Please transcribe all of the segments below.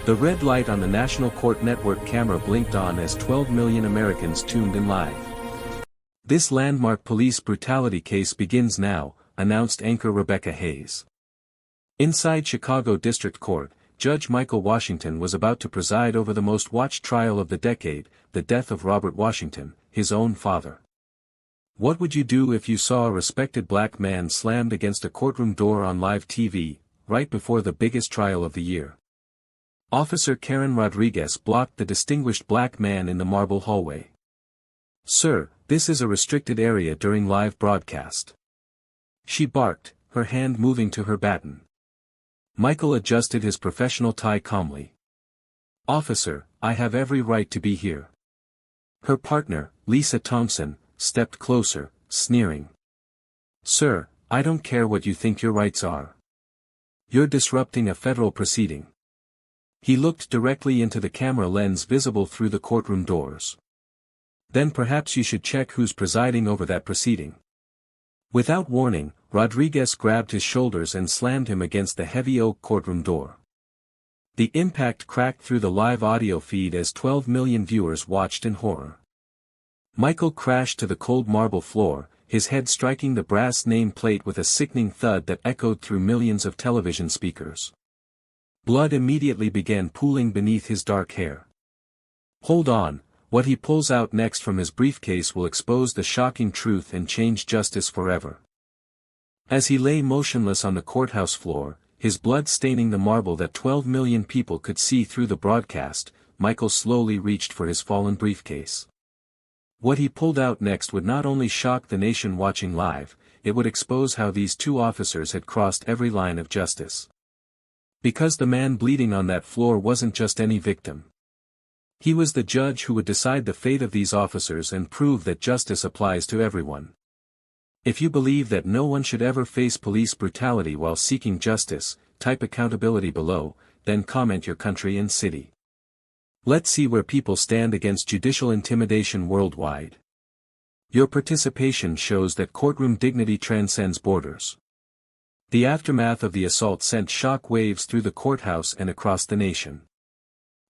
The red light on the National Court Network camera blinked on as 12 million Americans tuned in live. "This landmark police brutality case begins now," announced anchor Rebecca Hayes. Inside Chicago District Court, Judge Michael Washington was about to preside over the most watched trial of the decade, the death of Robert Washington, his own father. What would you do if you saw a respected black man slammed against a courtroom door on live TV, right before the biggest trial of the year? Officer Karen Rodriguez blocked the distinguished black man in the marble hallway. "Sir, this is a restricted area during live broadcast," she barked, her hand moving to her baton. Michael adjusted his professional tie calmly. "Officer, I have every right to be here." Her partner, Lisa Thompson, stepped closer, sneering. "Sir, I don't care what you think your rights are. You're disrupting a federal proceeding." He looked directly into the camera lens visible through the courtroom doors. "Then perhaps you should check who's presiding over that proceeding." Without warning, Rodriguez grabbed his shoulders and slammed him against the heavy oak courtroom door. The impact cracked through the live audio feed as 12 million viewers watched in horror. Michael crashed to the cold marble floor, his head striking the brass name plate with a sickening thud that echoed through millions of television speakers. Blood immediately began pooling beneath his dark hair. Hold on, what he pulls out next from his briefcase will expose the shocking truth and change justice forever. As he lay motionless on the courthouse floor, his blood staining the marble that 12 million people could see through the broadcast, Michael slowly reached for his fallen briefcase. What he pulled out next would not only shock the nation watching live, it would expose how these two officers had crossed every line of justice. Because the man bleeding on that floor wasn't just any victim. He was the judge who would decide the fate of these officers and prove that justice applies to everyone. If you believe that no one should ever face police brutality while seeking justice, type accountability below, then comment your country and city. Let's see where people stand against judicial intimidation worldwide. Your participation shows that courtroom dignity transcends borders. The aftermath of the assault sent shock waves through the courthouse and across the nation.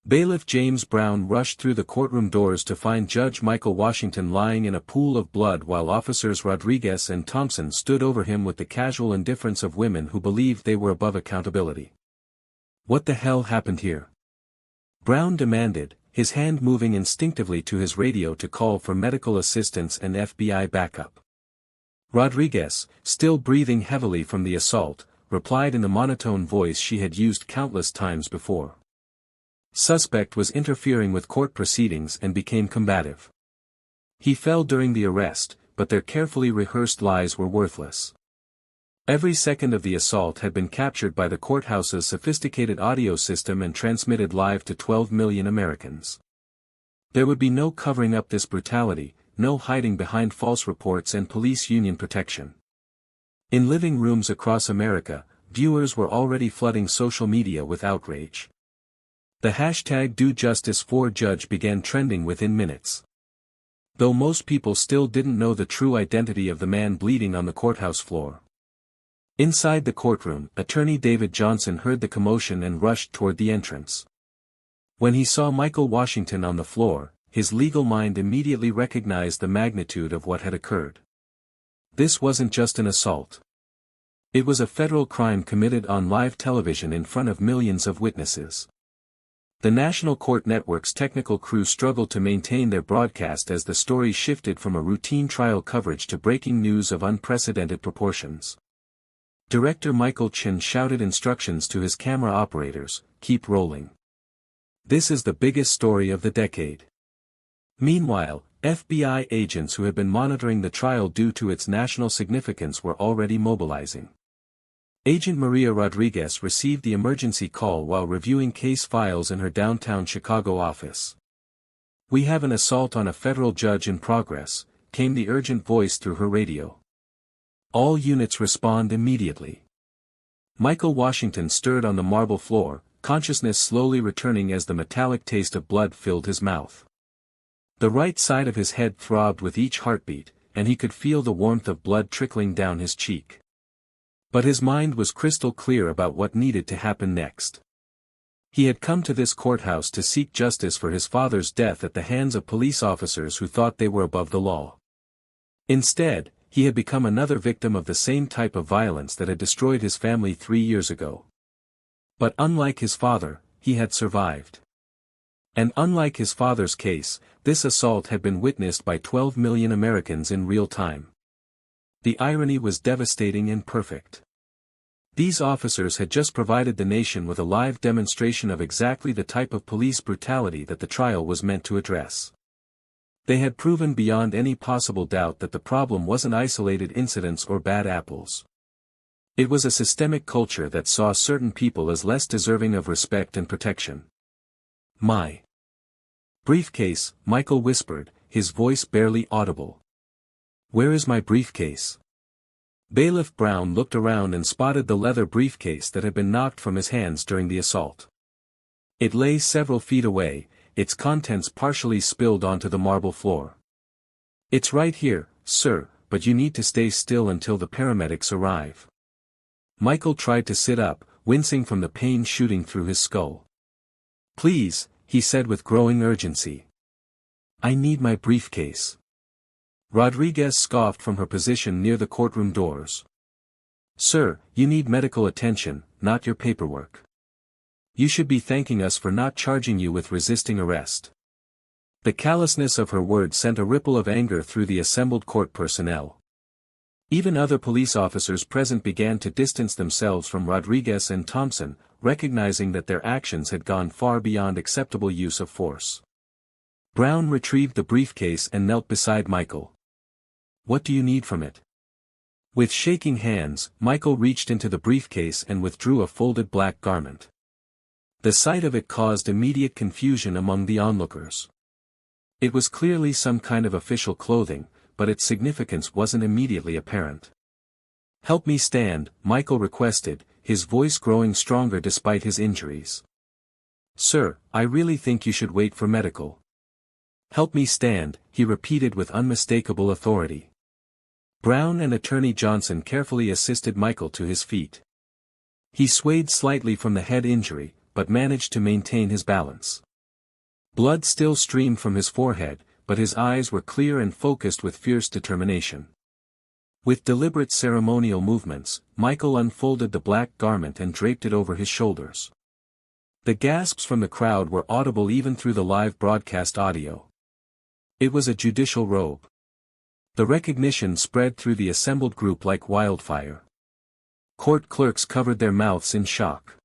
Bailiff James Brown rushed through the courtroom doors to find Judge Michael Washington lying in a pool of blood while officers Rodriguez and Thompson stood over him with the casual indifference of women who believed they were above accountability. "What the hell happened here?" Brown demanded, his hand moving instinctively to his radio to call for medical assistance and FBI backup. Rodriguez, still breathing heavily from the assault, replied in the monotone voice she had used countless times before. Suspect was interfering with court proceedings and became combative. He fell during the arrest, but their carefully rehearsed lies were worthless. Every second of the assault had been captured by the courthouse's sophisticated audio system and transmitted live to 12 million Americans. There would be no covering up this brutality, no hiding behind false reports and police union protection. In living rooms across America, viewers were already flooding social media with outrage. The hashtag #DoJustice4Judge began trending within minutes. Though most people still didn't know the true identity of the man bleeding on the courthouse floor. Inside the courtroom, Attorney David Johnson heard the commotion and rushed toward the entrance. When he saw Michael Washington on the floor, his legal mind immediately recognized the magnitude of what had occurred. This wasn't just an assault. It was a federal crime committed on live television in front of millions of witnesses. The National Court Network's technical crew struggled to maintain their broadcast as the story shifted from a routine trial coverage to breaking news of unprecedented proportions. Director Michael Chin shouted instructions to his camera operators, "Keep rolling. This is the biggest story of the decade." Meanwhile, FBI agents who had been monitoring the trial due to its national significance were already mobilizing. Agent Maria Rodriguez received the emergency call while reviewing case files in her downtown Chicago office. "We have an assault on a federal judge in progress," came the urgent voice through her radio. "All units respond immediately." Michael Washington stirred on the marble floor, consciousness slowly returning as the metallic taste of blood filled his mouth. The right side of his head throbbed with each heartbeat, and he could feel the warmth of blood trickling down his cheek. But his mind was crystal clear about what needed to happen next. He had come to this courthouse to seek justice for his father's death at the hands of police officers who thought they were above the law. Instead, he had become another victim of the same type of violence that had destroyed his family 3 years ago. But unlike his father, he had survived. And unlike his father's case, this assault had been witnessed by 12 million Americans in real time. The irony was devastating and perfect. These officers had just provided the nation with a live demonstration of exactly the type of police brutality that the trial was meant to address. They had proven beyond any possible doubt that the problem wasn't isolated incidents or bad apples. It was a systemic culture that saw certain people as less deserving of respect and protection. "My briefcase," Michael whispered, his voice barely audible. "Where is my briefcase?" Bailiff Brown looked around and spotted the leather briefcase that had been knocked from his hands during the assault. It lay several feet away, its contents partially spilled onto the marble floor. "It's right here, sir, but you need to stay still until the paramedics arrive." Michael tried to sit up, wincing from the pain shooting through his skull. "Please," he said with growing urgency. "I need my briefcase." Rodriguez scoffed from her position near the courtroom doors. "Sir, you need medical attention, not your paperwork. You should be thanking us for not charging you with resisting arrest." The callousness of her words sent a ripple of anger through the assembled court personnel. Even other police officers present began to distance themselves from Rodriguez and Thompson, recognizing that their actions had gone far beyond acceptable use of force. Brown retrieved the briefcase and knelt beside Michael. "What do you need from it?" With shaking hands, Michael reached into the briefcase and withdrew a folded black garment. The sight of it caused immediate confusion among the onlookers. It was clearly some kind of official clothing, but its significance wasn't immediately apparent. "Help me stand," Michael requested, his voice growing stronger despite his injuries. "Sir, I really think you should wait for medical." "Help me stand," he repeated with unmistakable authority. Brown and Attorney Johnson carefully assisted Michael to his feet. He swayed slightly from the head injury, but managed to maintain his balance. Blood still streamed from his forehead, but his eyes were clear and focused with fierce determination. With deliberate ceremonial movements, Michael unfolded the black garment and draped it over his shoulders. The gasps from the crowd were audible even through the live broadcast audio. It was a judicial robe. The recognition spread through the assembled group like wildfire. Court clerks covered their mouths in shock.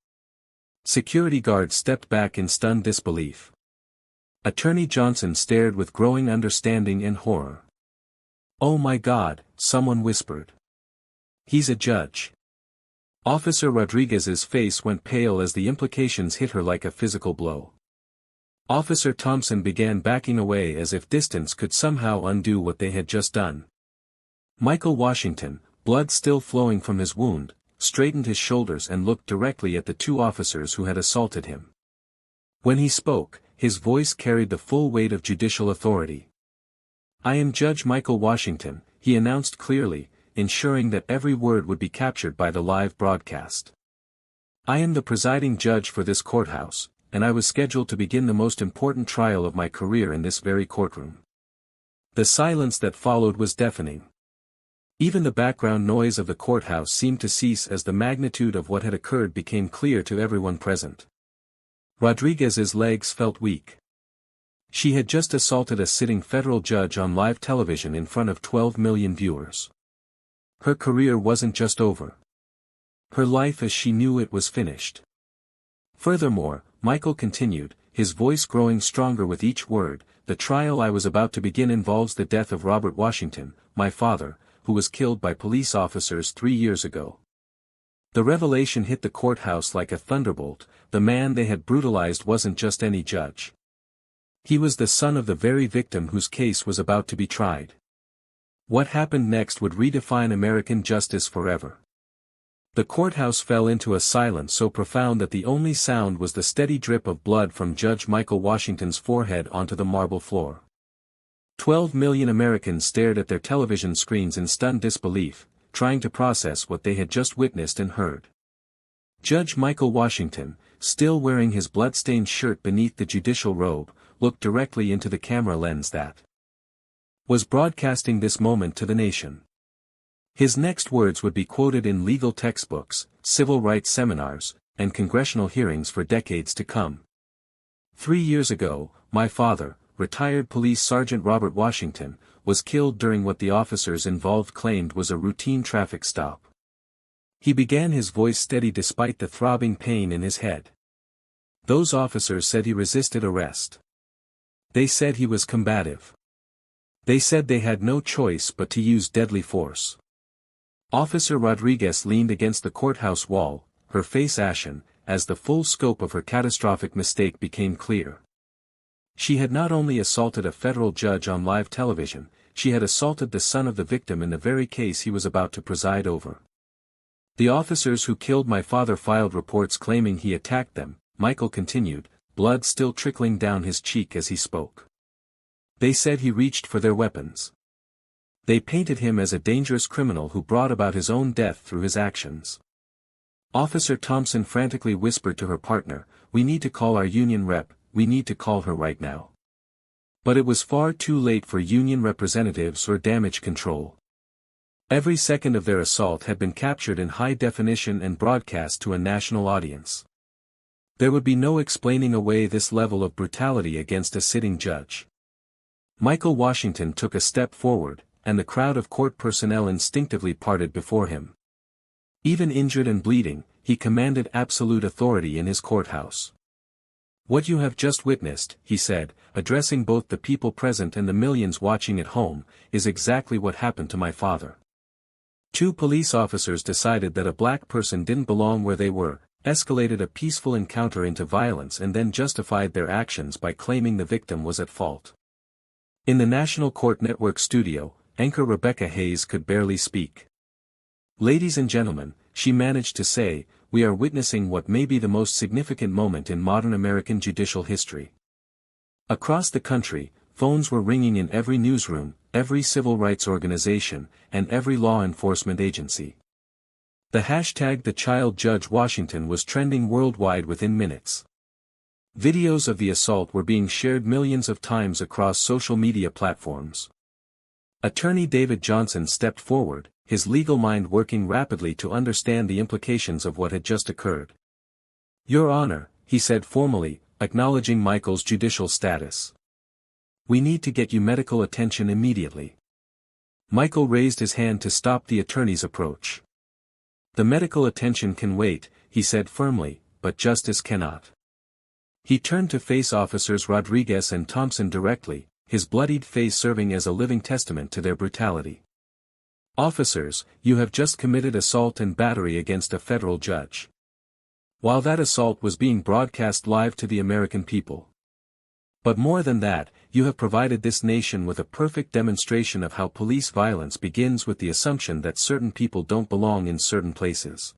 Security guards stepped back in stunned disbelief. Attorney Johnson stared with growing understanding and horror. "Oh my God," someone whispered. "He's a judge." Officer Rodriguez's face went pale as the implications hit her like a physical blow. Officer Thompson began backing away as if distance could somehow undo what they had just done. Michael Washington, blood still flowing from his wound, straightened his shoulders and looked directly at the two officers who had assaulted him. When he spoke, his voice carried the full weight of judicial authority. "I am Judge Michael Washington," he announced clearly, ensuring that every word would be captured by the live broadcast. "I am the presiding judge for this courthouse, and I was scheduled to begin the most important trial of my career in this very courtroom." The silence that followed was deafening. Even the background noise of the courthouse seemed to cease as the magnitude of what had occurred became clear to everyone present. Rodriguez's legs felt weak. She had just assaulted a sitting federal judge on live television in front of 12 million viewers. Her career wasn't just over. Her life as she knew it was finished. Furthermore, Michael continued, his voice growing stronger with each word, "The trial I was about to begin involves the death of Robert Washington, my father, who was killed by police officers 3 years ago." The revelation hit the courthouse like a thunderbolt. The man they had brutalized wasn't just any judge. He was the son of the very victim whose case was about to be tried. What happened next would redefine American justice forever. The courthouse fell into a silence so profound that the only sound was the steady drip of blood from Judge Michael Washington's forehead onto the marble floor. 12 million Americans stared at their television screens in stunned disbelief, trying to process what they had just witnessed and heard. Judge Michael Washington, still wearing his blood-stained shirt beneath the judicial robe, looked directly into the camera lens that was broadcasting this moment to the nation. His next words would be quoted in legal textbooks, civil rights seminars, and congressional hearings for decades to come. 3 years ago, my father, retired Police Sergeant Robert Washington, was killed during what the officers involved claimed was a routine traffic stop. He began, his voice steady despite the throbbing pain in his head. Those officers said he resisted arrest. They said he was combative. They said they had no choice but to use deadly force. Officer Rodriguez leaned against the courthouse wall, her face ashen, as the full scope of her catastrophic mistake became clear. She had not only assaulted a federal judge on live television, she had assaulted the son of the victim in the very case he was about to preside over. The officers who killed my father filed reports claiming he attacked them, Michael continued, blood still trickling down his cheek as he spoke. They said he reached for their weapons. They painted him as a dangerous criminal who brought about his own death through his actions. Officer Thompson frantically whispered to her partner, "We need to call our union rep, we need to call her right now." But it was far too late for union representatives or damage control. Every second of their assault had been captured in high definition and broadcast to a national audience. There would be no explaining away this level of brutality against a sitting judge. Michael Washington took a step forward, and the crowd of court personnel instinctively parted before him. Even injured and bleeding, he commanded absolute authority in his courthouse. "What you have just witnessed," he said, addressing both the people present and the millions watching at home, "is exactly what happened to my father. 2 police officers decided that a black person didn't belong where they were, escalated a peaceful encounter into violence and then justified their actions by claiming the victim was at fault." In the National Court Network studio, anchor Rebecca Hayes could barely speak. "Ladies and gentlemen," she managed to say, "we are witnessing what may be the most significant moment in modern American judicial history." Across the country, phones were ringing in every newsroom, every civil rights organization, and every law enforcement agency. The hashtag "The Child Judge Washington" was trending worldwide within minutes. Videos of the assault were being shared millions of times across social media platforms. Attorney David Johnson stepped forward, his legal mind working rapidly to understand the implications of what had just occurred. "Your Honor," he said formally, acknowledging Michael's judicial status. "We need to get you medical attention immediately." Michael raised his hand to stop the attorney's approach. "The medical attention can wait," he said firmly, "but justice cannot." He turned to face officers Rodriguez and Thompson directly, his bloodied face serving as a living testament to their brutality. "Officers, you have just committed assault and battery against a federal judge. While that assault was being broadcast live to the American people. But more than that, you have provided this nation with a perfect demonstration of how police violence begins with the assumption that certain people don't belong in certain places."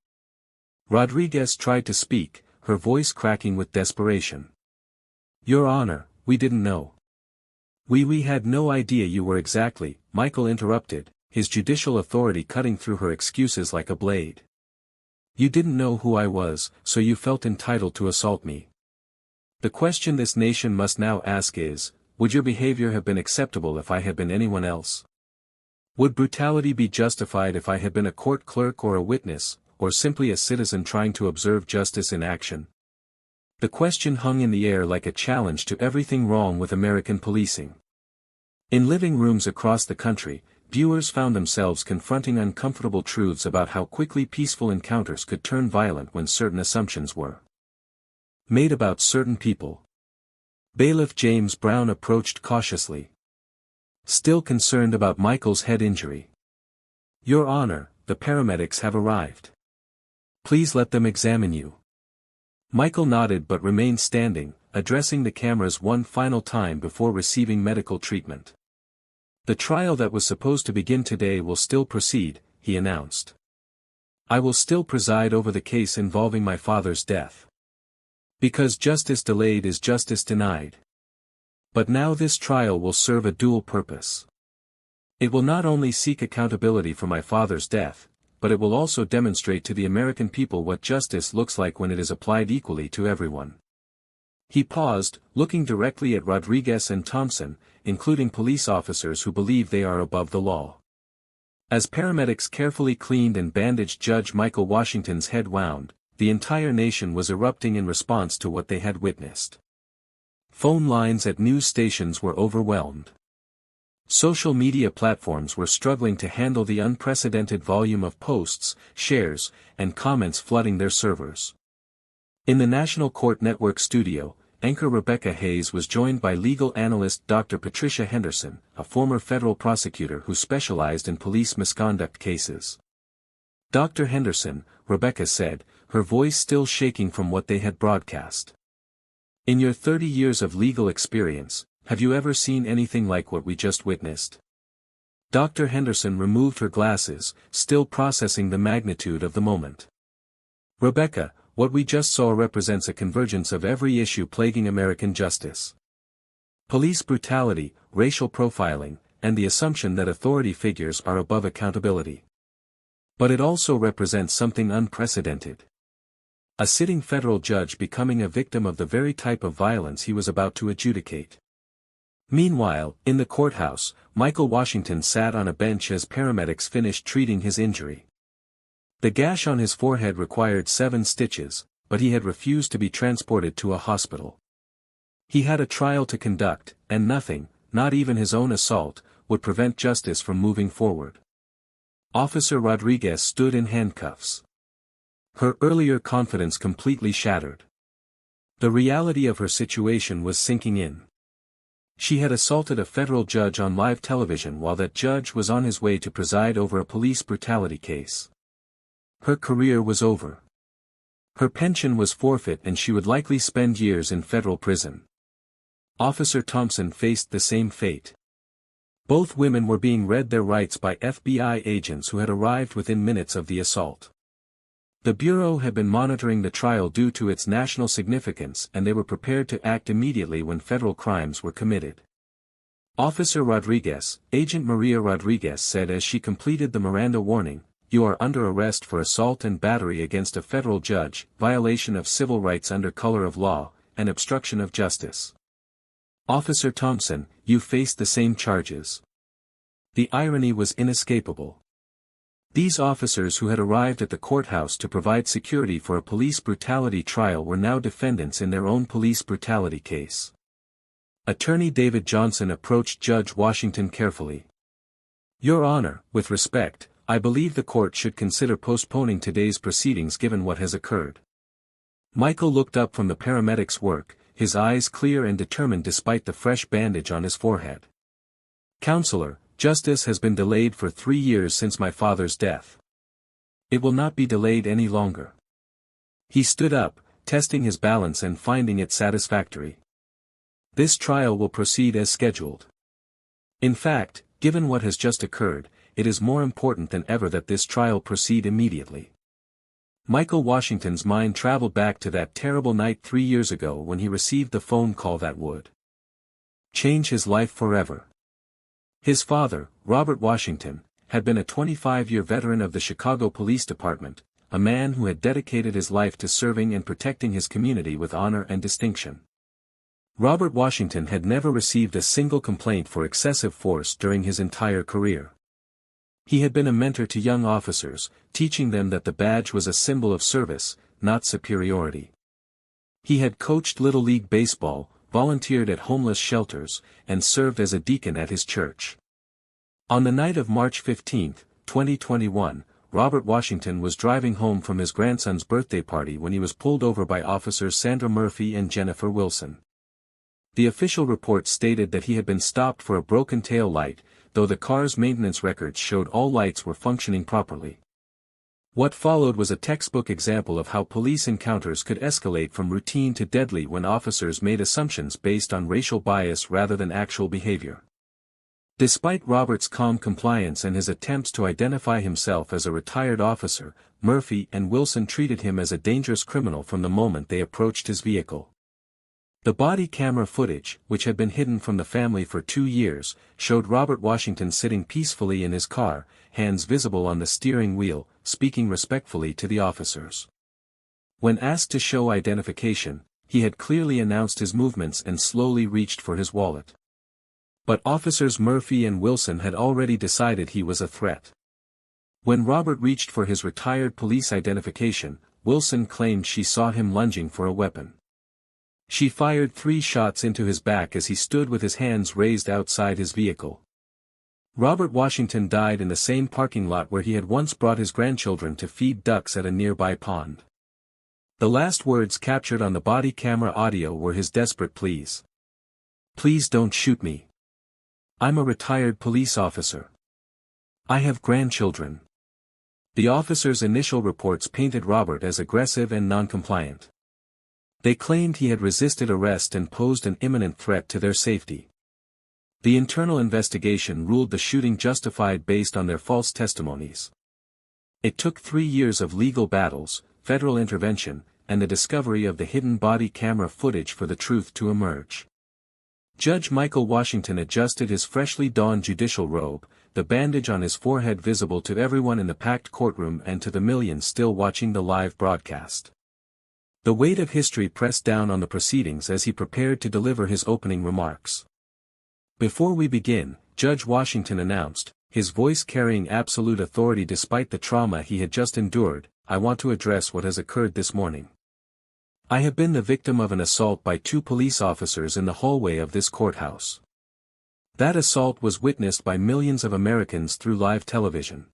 Rodriguez tried to speak, her voice cracking with desperation. "Your Honor, we didn't know. We had no idea you were exactly," Michael interrupted, his judicial authority cutting through her excuses like a blade. "You didn't know who I was, so you felt entitled to assault me. The question this nation must now ask is, would your behavior have been acceptable if I had been anyone else? Would brutality be justified if I had been a court clerk or a witness, or simply a citizen trying to observe justice in action?" The question hung in the air like a challenge to everything wrong with American policing. In living rooms across the country, viewers found themselves confronting uncomfortable truths about how quickly peaceful encounters could turn violent when certain assumptions were made about certain people. Bailiff James Brown approached cautiously, still concerned about Michael's head injury. "Your Honor, the paramedics have arrived. Please let them examine you." Michael nodded but remained standing, addressing the cameras one final time before receiving medical treatment. "The trial that was supposed to begin today will still proceed," he announced. "I will still preside over the case involving my father's death. Because justice delayed is justice denied. But now this trial will serve a dual purpose. It will not only seek accountability for my father's death, but it will also demonstrate to the American people what justice looks like when it is applied equally to everyone. He paused, looking directly at Rodriguez and Thompson, including police officers who believe they are above the law. As paramedics carefully cleaned and bandaged Judge Michael Washington's head wound, the entire nation was erupting in response to what they had witnessed. Phone lines at news stations were overwhelmed. Social media platforms were struggling to handle the unprecedented volume of posts, shares, and comments flooding their servers. In the National Court Network studio, anchor Rebecca Hayes was joined by legal analyst Dr. Patricia Henderson, a former federal prosecutor who specialized in police misconduct cases. Dr. Henderson, Rebecca said, her voice still shaking from what they had broadcast. In your 30 years of legal experience, have you ever seen anything like what we just witnessed? Dr. Henderson removed her glasses, still processing the magnitude of the moment. Rebecca, what we just saw represents a convergence of every issue plaguing American justice. Police brutality, racial profiling, and the assumption that authority figures are above accountability. But it also represents something unprecedented. A sitting federal judge becoming a victim of the very type of violence he was about to adjudicate. Meanwhile, in the courthouse, Michael Washington sat on a bench as paramedics finished treating his injury. The gash on his forehead required 7 stitches, but he had refused to be transported to a hospital. He had a trial to conduct, and nothing, not even his own assault, would prevent justice from moving forward. Officer Rodriguez stood in handcuffs. Her earlier confidence completely shattered. The reality of her situation was sinking in. She had assaulted a federal judge on live television while that judge was on his way to preside over a police brutality case. Her career was over. Her pension was forfeit and she would likely spend years in federal prison. Officer Thompson faced the same fate. Both women were being read their rights by FBI agents who had arrived within minutes of the assault. The Bureau had been monitoring the trial due to its national significance and they were prepared to act immediately when federal crimes were committed. Officer Rodriguez, Agent Maria Rodriguez said as she completed the Miranda warning, "You are under arrest for assault and battery against a federal judge, violation of civil rights under color of law, and obstruction of justice." Officer Thompson, "You face the same charges." The irony was inescapable. These officers who had arrived at the courthouse to provide security for a police brutality trial were now defendants in their own police brutality case. Attorney David Johnson approached Judge Washington carefully. "Your Honor, with respect, I believe the court should consider postponing today's proceedings given what has occurred." Michael looked up from the paramedic's work, his eyes clear and determined despite the fresh bandage on his forehead. "Counselor, justice has been delayed for 3 years since my father's death. It will not be delayed any longer." He stood up, testing his balance and finding it satisfactory. "This trial will proceed as scheduled. In fact, given what has just occurred, it is more important than ever that this trial proceed immediately." Michael Washington's mind traveled back to that terrible night 3 years ago when he received the phone call that would change his life forever. His father, Robert Washington, had been a 25-year veteran of the Chicago Police Department, a man who had dedicated his life to serving and protecting his community with honor and distinction. Robert Washington had never received a single complaint for excessive force during his entire career. He had been a mentor to young officers, teaching them that the badge was a symbol of service, not superiority. He had coached Little League baseball, volunteered at homeless shelters, and served as a deacon at his church. On the night of March 15, 2021, Robert Washington was driving home from his grandson's birthday party when he was pulled over by officers Sandra Murphy and Jennifer Wilson. The official report stated that he had been stopped for a broken tail light, though the car's maintenance records showed all lights were functioning properly. What followed was a textbook example of how police encounters could escalate from routine to deadly when officers made assumptions based on racial bias rather than actual behavior. Despite Robert's calm compliance and his attempts to identify himself as a retired officer, Murphy and Wilson treated him as a dangerous criminal from the moment they approached his vehicle. The body camera footage, which had been hidden from the family for 2 years, showed Robert Washington sitting peacefully in his car, hands visible on the steering wheel, speaking respectfully to the officers. When asked to show identification, he had clearly announced his movements and slowly reached for his wallet. But officers Murphy and Wilson had already decided he was a threat. When Robert reached for his retired police identification, Wilson claimed she saw him lunging for a weapon. She fired 3 shots into his back as he stood with his hands raised outside his vehicle. Robert Washington died in the same parking lot where he had once brought his grandchildren to feed ducks at a nearby pond. The last words captured on the body camera audio were his desperate pleas. "Please don't shoot me. I'm a retired police officer. I have grandchildren." The officers' initial reports painted Robert as aggressive and non-compliant. They claimed he had resisted arrest and posed an imminent threat to their safety. The internal investigation ruled the shooting justified based on their false testimonies. It took 3 years of legal battles, federal intervention, and the discovery of the hidden body camera footage for the truth to emerge. Judge Michael Washington adjusted his freshly donned judicial robe, the bandage on his forehead visible to everyone in the packed courtroom and to the millions still watching the live broadcast. The weight of history pressed down on the proceedings as he prepared to deliver his opening remarks. "Before we begin," Judge Washington announced, his voice carrying absolute authority despite the trauma he had just endured, "I want to address what has occurred this morning. I have been the victim of an assault by 2 police officers in the hallway of this courthouse. That assault was witnessed by millions of Americans through live television."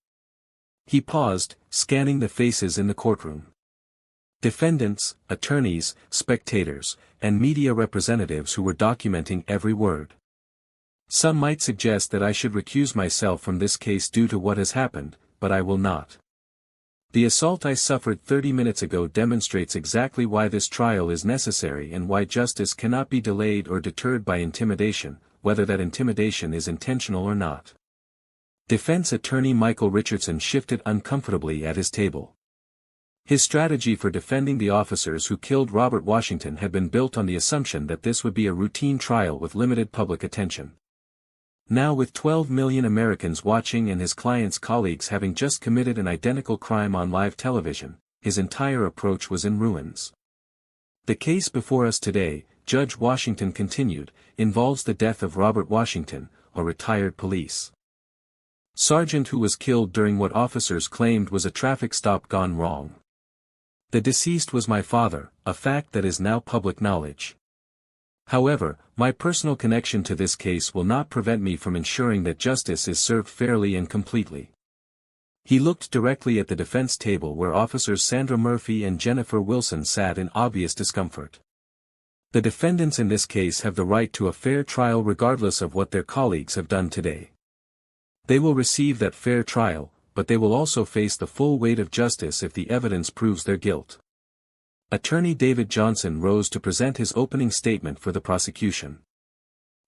He paused, scanning the faces in the courtroom. Defendants, attorneys, spectators, and media representatives who were documenting every word. "Some might suggest that I should recuse myself from this case due to what has happened, but I will not. The assault I suffered 30 minutes ago demonstrates exactly why this trial is necessary and why justice cannot be delayed or deterred by intimidation, whether that intimidation is intentional or not." Defense attorney Michael Richardson shifted uncomfortably at his table. His strategy for defending the officers who killed Robert Washington had been built on the assumption that this would be a routine trial with limited public attention. Now, with 12 million Americans watching and his client's colleagues having just committed an identical crime on live television, his entire approach was in ruins. "The case before us today," Judge Washington continued, "involves the death of Robert Washington, a retired police sergeant who was killed during what officers claimed was a traffic stop gone wrong. The deceased was my father, a fact that is now public knowledge. However, my personal connection to this case will not prevent me from ensuring that justice is served fairly and completely." He looked directly at the defense table where officers Sandra Murphy and Jennifer Wilson sat in obvious discomfort. The defendants in this case have the right to a fair trial regardless of what their colleagues have done today. They will receive that fair trial, but they will also face the full weight of justice if the evidence proves their guilt. Attorney David Johnson rose to present his opening statement for the prosecution.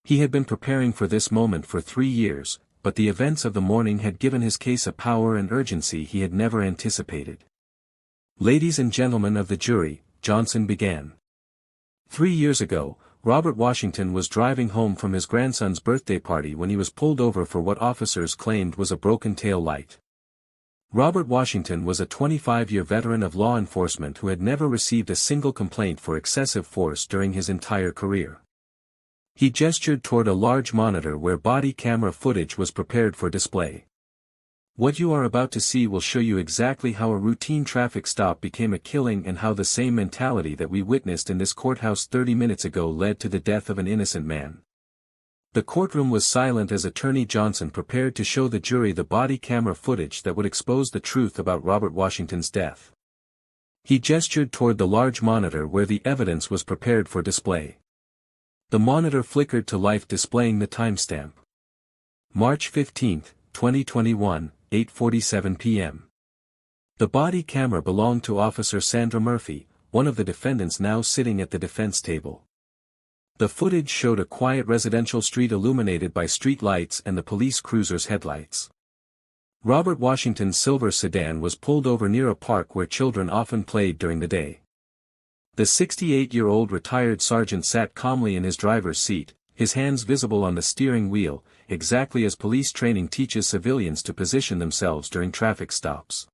He had been preparing for this moment for 3 years, but the events of the morning had given his case a power and urgency he had never anticipated. "Ladies and gentlemen of the jury," Johnson began. 3 years ago, Robert Washington was driving home from his grandson's birthday party when he was pulled over for what officers claimed was a broken tail light. Robert Washington was a 25-year veteran of law enforcement who had never received a single complaint for excessive force during his entire career. He gestured toward a large monitor where body camera footage was prepared for display. "What you are about to see will show you exactly how a routine traffic stop became a killing and how the same mentality that we witnessed in this courthouse 30 minutes ago led to the death of an innocent man." The courtroom was silent as Attorney Johnson prepared to show the jury the body camera footage that would expose the truth about Robert Washington's death. He gestured toward the large monitor where the evidence was prepared for display. The monitor flickered to life displaying the timestamp. March 15, 2021, 8:47 p.m. The body camera belonged to Officer Sandra Murphy, one of the defendants now sitting at the defense table. The footage showed a quiet residential street illuminated by street lights and the police cruiser's headlights. Robert Washington's silver sedan was pulled over near a park where children often played during the day. The 68-year-old retired sergeant sat calmly in his driver's seat, his hands visible on the steering wheel, exactly as police training teaches civilians to position themselves during traffic stops.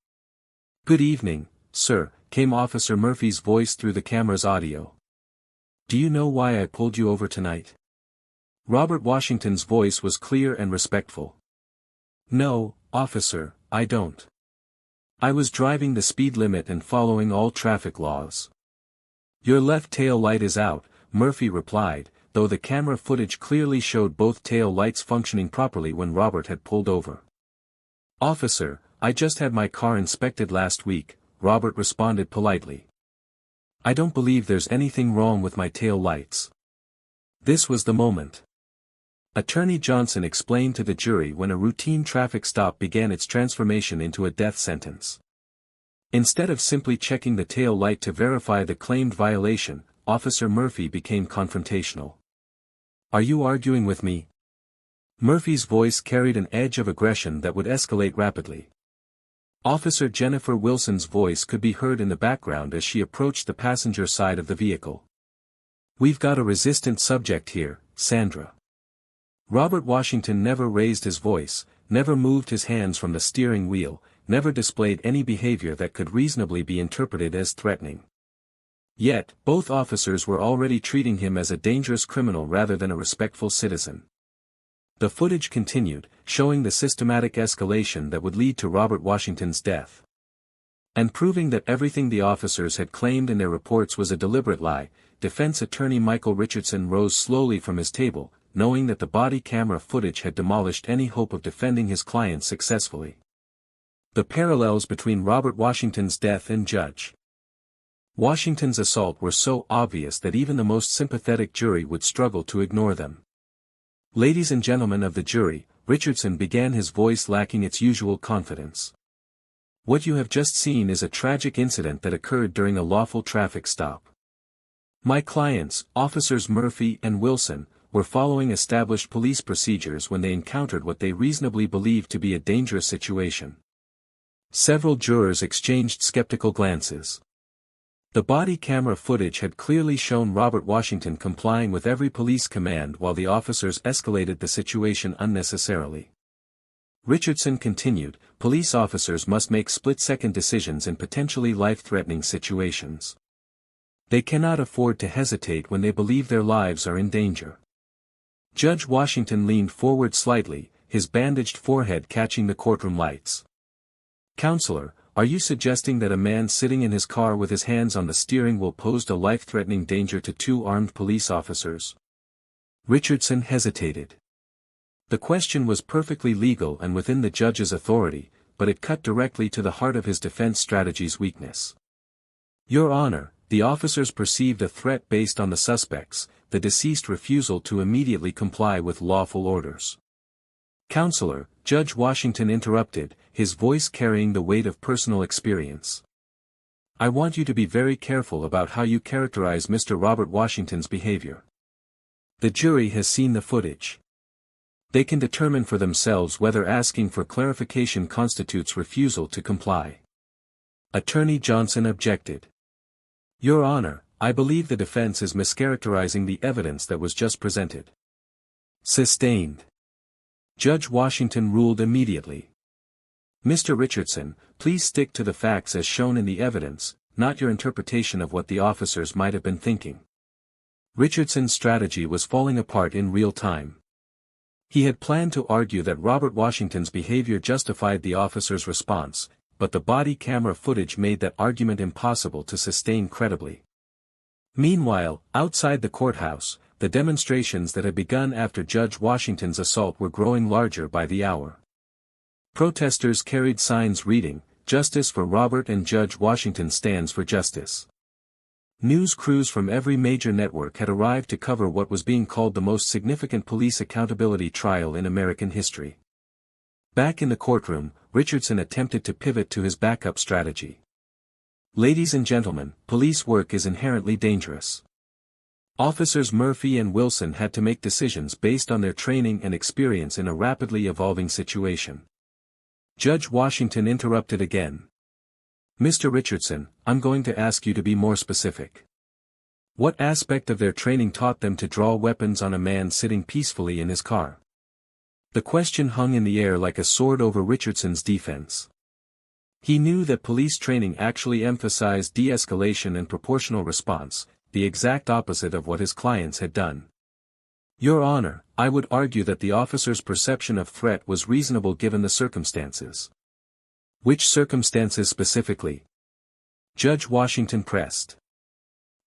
"Good evening, sir," came Officer Murphy's voice through the camera's audio. "Do you know why I pulled you over tonight?" Robert Washington's voice was clear and respectful. "No, officer, I don't. I was driving the speed limit and following all traffic laws." "Your left tail light is out," Murphy replied, though the camera footage clearly showed both tail lights functioning properly when Robert had pulled over. "Officer, I just had my car inspected last week," Robert responded politely. "I don't believe there's anything wrong with my tail lights." This was the moment. Attorney Johnson explained to the jury when a routine traffic stop began its transformation into a death sentence. Instead of simply checking the tail light to verify the claimed violation, Officer Murphy became confrontational. "Are you arguing with me?" Murphy's voice carried an edge of aggression that would escalate rapidly. Officer Jennifer Wilson's voice could be heard in the background as she approached the passenger side of the vehicle. "We've got a resistant subject here, Sandra." Robert Washington never raised his voice, never moved his hands from the steering wheel, never displayed any behavior that could reasonably be interpreted as threatening. Yet, both officers were already treating him as a dangerous criminal rather than a respectful citizen. The footage continued, showing the systematic escalation that would lead to Robert Washington's death. And proving that everything the officers had claimed in their reports was a deliberate lie, defense attorney Michael Richardson rose slowly from his table, knowing that the body camera footage had demolished any hope of defending his client successfully. The parallels between Robert Washington's death and Judge Washington's assault were so obvious that even the most sympathetic jury would struggle to ignore them. "Ladies and gentlemen of the jury," Richardson began, his voice lacking its usual confidence. "What you have just seen is a tragic incident that occurred during a lawful traffic stop. My clients, Officers Murphy and Wilson, were following established police procedures when they encountered what they reasonably believed to be a dangerous situation." Several jurors exchanged skeptical glances. The body camera footage had clearly shown Robert Washington complying with every police command while the officers escalated the situation unnecessarily. Richardson continued, "Police officers must make split-second decisions in potentially life-threatening situations. They cannot afford to hesitate when they believe their lives are in danger." Judge Washington leaned forward slightly, his bandaged forehead catching the courtroom lights. "Counselor, are you suggesting that a man sitting in his car with his hands on the steering wheel posed a life-threatening danger to two armed police officers?" Richardson hesitated. The question was perfectly legal and within the judge's authority, but it cut directly to the heart of his defense strategy's weakness. "Your Honor, the officers perceived a threat based on the suspects, the deceased refusal to immediately comply with lawful orders." "Counselor," Judge Washington interrupted, his voice carrying the weight of personal experience. "I want you to be very careful about how you characterize Mr. Robert Washington's behavior. The jury has seen the footage. They can determine for themselves whether asking for clarification constitutes refusal to comply." Attorney Johnson objected. "Your Honor, I believe the defense is mischaracterizing the evidence that was just presented." Sustained. Judge Washington ruled immediately. "Mr. Richardson, please stick to the facts as shown in the evidence, not your interpretation of what the officers might have been thinking." Richardson's strategy was falling apart in real time. He had planned to argue that Robert Washington's behavior justified the officers' response, but the body camera footage made that argument impossible to sustain credibly. Meanwhile, outside the courthouse, the demonstrations that had begun after Judge Washington's assault were growing larger by the hour. Protesters carried signs reading, "Justice for Robert" and "Judge Washington stands for justice." News crews from every major network had arrived to cover what was being called the most significant police accountability trial in American history. Back in the courtroom, Richardson attempted to pivot to his backup strategy. "Ladies and gentlemen, police work is inherently dangerous. Officers Murphy and Wilson had to make decisions based on their training and experience in a rapidly evolving situation." Judge Washington interrupted again. "Mr. Richardson, I'm going to ask you to be more specific. What aspect of their training taught them to draw weapons on a man sitting peacefully in his car? The question hung in the air like a sword over Richardson's defense. He knew that police training actually emphasized de-escalation and proportional response, the exact opposite of what his clients had done. Your Honor, I would argue that the officer's perception of threat was reasonable given the circumstances. Which circumstances specifically? Judge Washington pressed.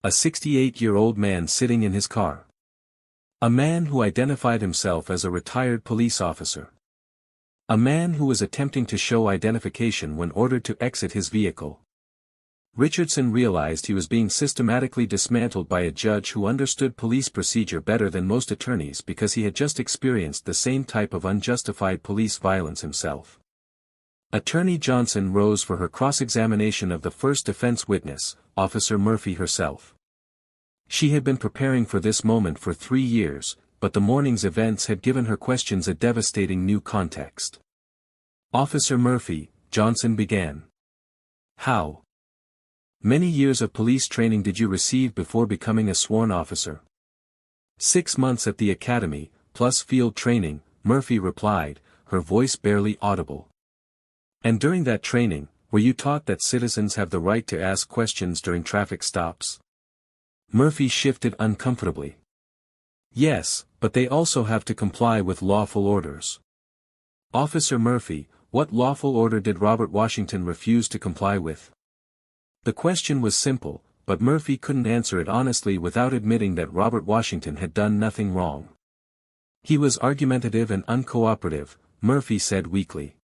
A 68-year-old man sitting in his car. A man who identified himself as a retired police officer. A man who was attempting to show identification when ordered to exit his vehicle. Richardson realized he was being systematically dismantled by a judge who understood police procedure better than most attorneys because he had just experienced the same type of unjustified police violence himself. Attorney Johnson rose for her cross-examination of the first defense witness, Officer Murphy herself. She had been preparing for this moment for 3 years, but the morning's events had given her questions a devastating new context. Officer Murphy, Johnson began. How many years of police training did you receive before becoming a sworn officer? 6 months at the academy, plus field training, Murphy replied, her voice barely audible. And during that training, were you taught that citizens have the right to ask questions during traffic stops? Murphy shifted uncomfortably. Yes, but they also have to comply with lawful orders. Officer Murphy, what lawful order did Robert Washington refuse to comply with? The question was simple, but Murphy couldn't answer it honestly without admitting that Robert Washington had done nothing wrong. He was argumentative and uncooperative, Murphy said weakly.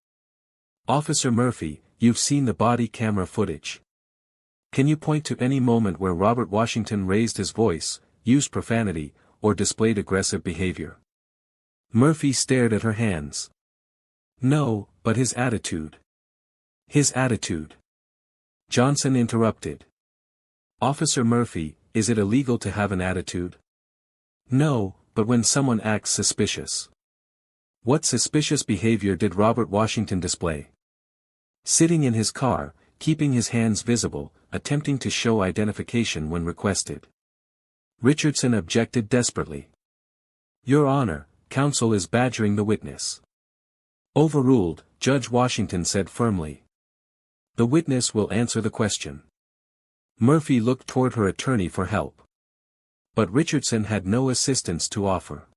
Officer Murphy, you've seen the body camera footage. Can you point to any moment where Robert Washington raised his voice, used profanity, or displayed aggressive behavior? Murphy stared at her hands. No, but his attitude. His attitude. Johnson interrupted. Officer Murphy, is it illegal to have an attitude? No, but when someone acts suspicious. What suspicious behavior did Robert Washington display? Sitting in his car, keeping his hands visible, attempting to show identification when requested. Richardson objected desperately. Your Honor, counsel is badgering the witness. Overruled, Judge Washington said firmly. The witness will answer the question. Murphy looked toward her attorney for help. But Richardson had no assistance to offer.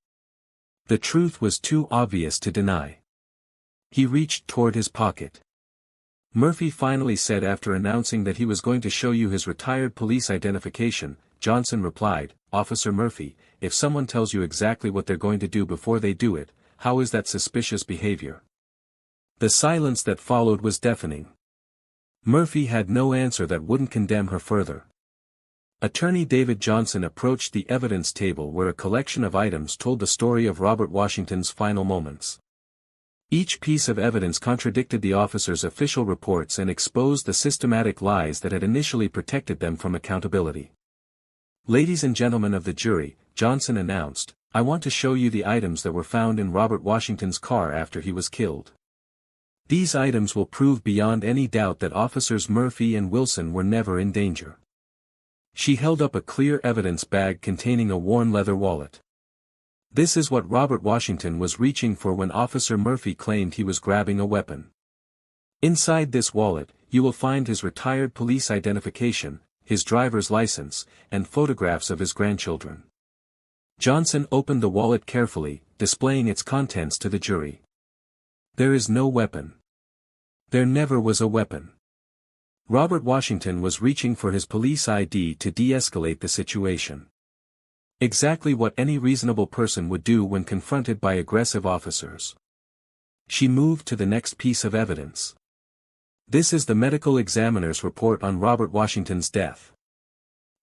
The truth was too obvious to deny. He reached toward his pocket. Murphy finally said after announcing that he was going to show you his retired police identification. Johnson replied, Officer Murphy, if someone tells you exactly what they're going to do before they do it, how is that suspicious behavior? The silence that followed was deafening. Murphy had no answer that wouldn't condemn her further. Attorney David Johnson approached the evidence table where a collection of items told the story of Robert Washington's final moments. Each piece of evidence contradicted the officers' official reports and exposed the systematic lies that had initially protected them from accountability. Ladies and gentlemen of the jury, Johnson announced, I want to show you the items that were found in Robert Washington's car after he was killed. These items will prove beyond any doubt that Officers Murphy and Wilson were never in danger. She held up a clear evidence bag containing a worn leather wallet. This is what Robert Washington was reaching for when Officer Murphy claimed he was grabbing a weapon. Inside this wallet, you will find his retired police identification, his driver's license, and photographs of his grandchildren. Johnson opened the wallet carefully, displaying its contents to the jury. There is no weapon. There never was a weapon. Robert Washington was reaching for his police ID to de-escalate the situation. Exactly what any reasonable person would do when confronted by aggressive officers. She moved to the next piece of evidence. This is the medical examiner's report on Robert Washington's death.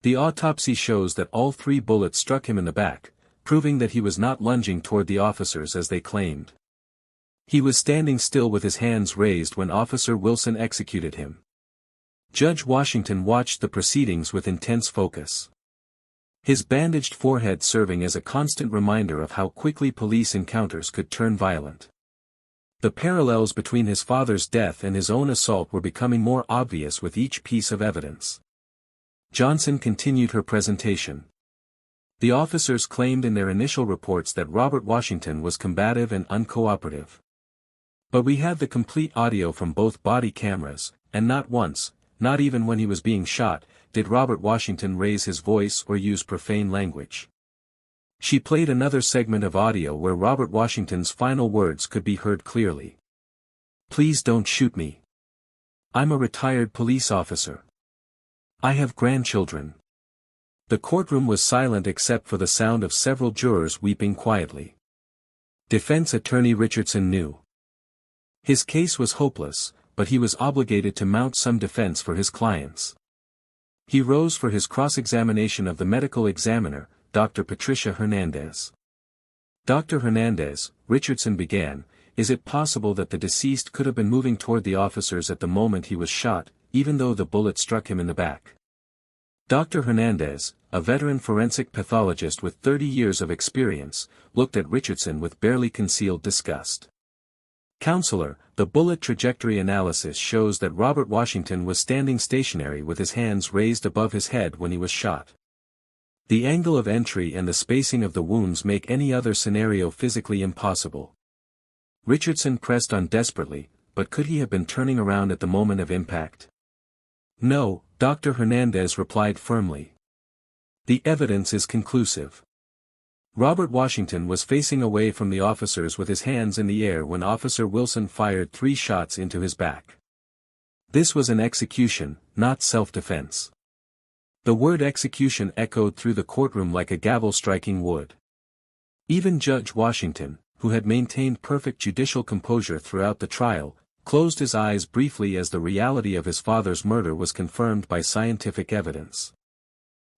The autopsy shows that all 3 bullets struck him in the back, proving that he was not lunging toward the officers as they claimed. He was standing still with his hands raised when Officer Wilson executed him. Judge Washington watched the proceedings with intense focus. His bandaged forehead serving as a constant reminder of how quickly police encounters could turn violent. The parallels between his father's death and his own assault were becoming more obvious with each piece of evidence. Johnson continued her presentation. The officers claimed in their initial reports that Robert Washington was combative and uncooperative. But we have the complete audio from both body cameras, and not once, not even when he was being shot, did Robert Washington raise his voice or use profane language. She played another segment of audio where Robert Washington's final words could be heard clearly. "Please don't shoot me. I'm a retired police officer. I have grandchildren." The courtroom was silent except for the sound of several jurors weeping quietly. Defense attorney Richardson knew his case was hopeless, but he was obligated to mount some defense for his clients. He rose for his cross-examination of the medical examiner, Dr. Patricia Hernandez. "Dr. Hernandez," Richardson began, "is it possible that the deceased could have been moving toward the officers at the moment he was shot, even though the bullet struck him in the back?" Dr. Hernandez, a veteran forensic pathologist with 30 years of experience, looked at Richardson with barely concealed disgust. "Counselor, the bullet trajectory analysis shows that Robert Washington was standing stationary with his hands raised above his head when he was shot. The angle of entry and the spacing of the wounds make any other scenario physically impossible." Richardson pressed on desperately, but could he have been turning around at the moment of impact? "No," Dr. Hernandez replied firmly. "The evidence is conclusive. Robert Washington was facing away from the officers with his hands in the air when Officer Wilson fired 3 shots into his back. This was an execution, not self-defense." The word execution echoed through the courtroom like a gavel striking wood. Even Judge Washington, who had maintained perfect judicial composure throughout the trial, closed his eyes briefly as the reality of his father's murder was confirmed by scientific evidence.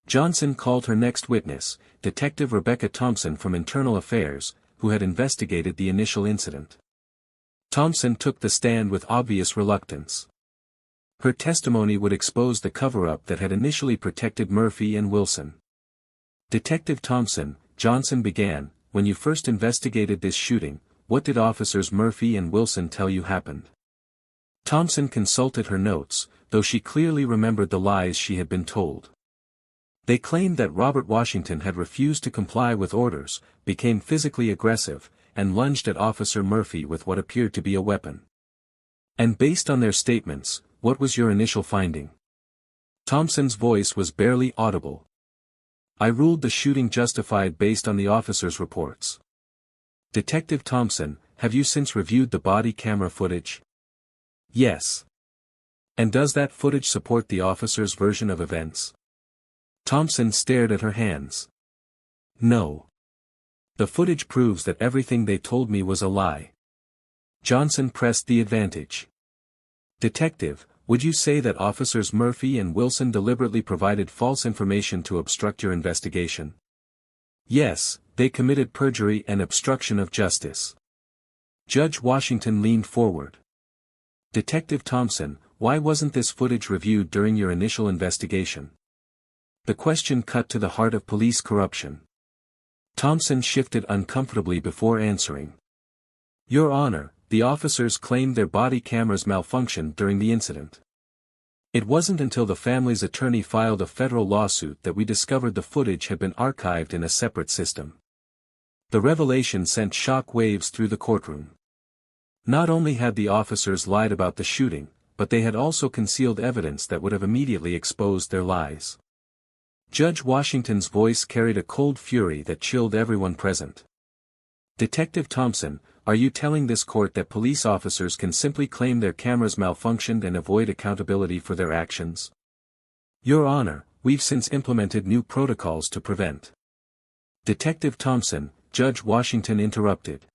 Johnson called her next witness, Detective Rebecca Thompson from Internal Affairs, who had investigated the initial incident. Thompson took the stand with obvious reluctance. Her testimony would expose the cover-up that had initially protected Murphy and Wilson. "Detective Thompson," Johnson began, "when you first investigated this shooting, what did Officers Murphy and Wilson tell you happened?" Thompson consulted her notes, though she clearly remembered the lies she had been told. "They claimed that Robert Washington had refused to comply with orders, became physically aggressive, and lunged at Officer Murphy with what appeared to be a weapon." "And based on their statements, what was your initial finding?" Thompson's voice was barely audible. "I ruled the shooting justified based on the officers' reports." "Detective Thompson, have you since reviewed the body camera footage?" "Yes." "And does that footage support the officers' version of events?" Thompson stared at her hands. "No. The footage proves that everything they told me was a lie." Johnson pressed the advantage. "Detective, would you say that Officers Murphy and Wilson deliberately provided false information to obstruct your investigation?" "Yes, they committed perjury and obstruction of justice." Judge Washington leaned forward. "Detective Thompson, why wasn't this footage reviewed during your initial investigation?" The question cut to the heart of police corruption. Thompson shifted uncomfortably before answering. "Your Honor, the officers claimed their body cameras malfunctioned during the incident. It wasn't until the family's attorney filed a federal lawsuit that we discovered the footage had been archived in a separate system." The revelation sent shock waves through the courtroom. Not only had the officers lied about the shooting, but they had also concealed evidence that would have immediately exposed their lies. Judge Washington's voice carried a cold fury that chilled everyone present. "Detective Thompson, are you telling this court that police officers can simply claim their cameras malfunctioned and avoid accountability for their actions?" "Your Honor, we've since implemented new protocols to prevent." "Detective Thompson," Judge Washington interrupted.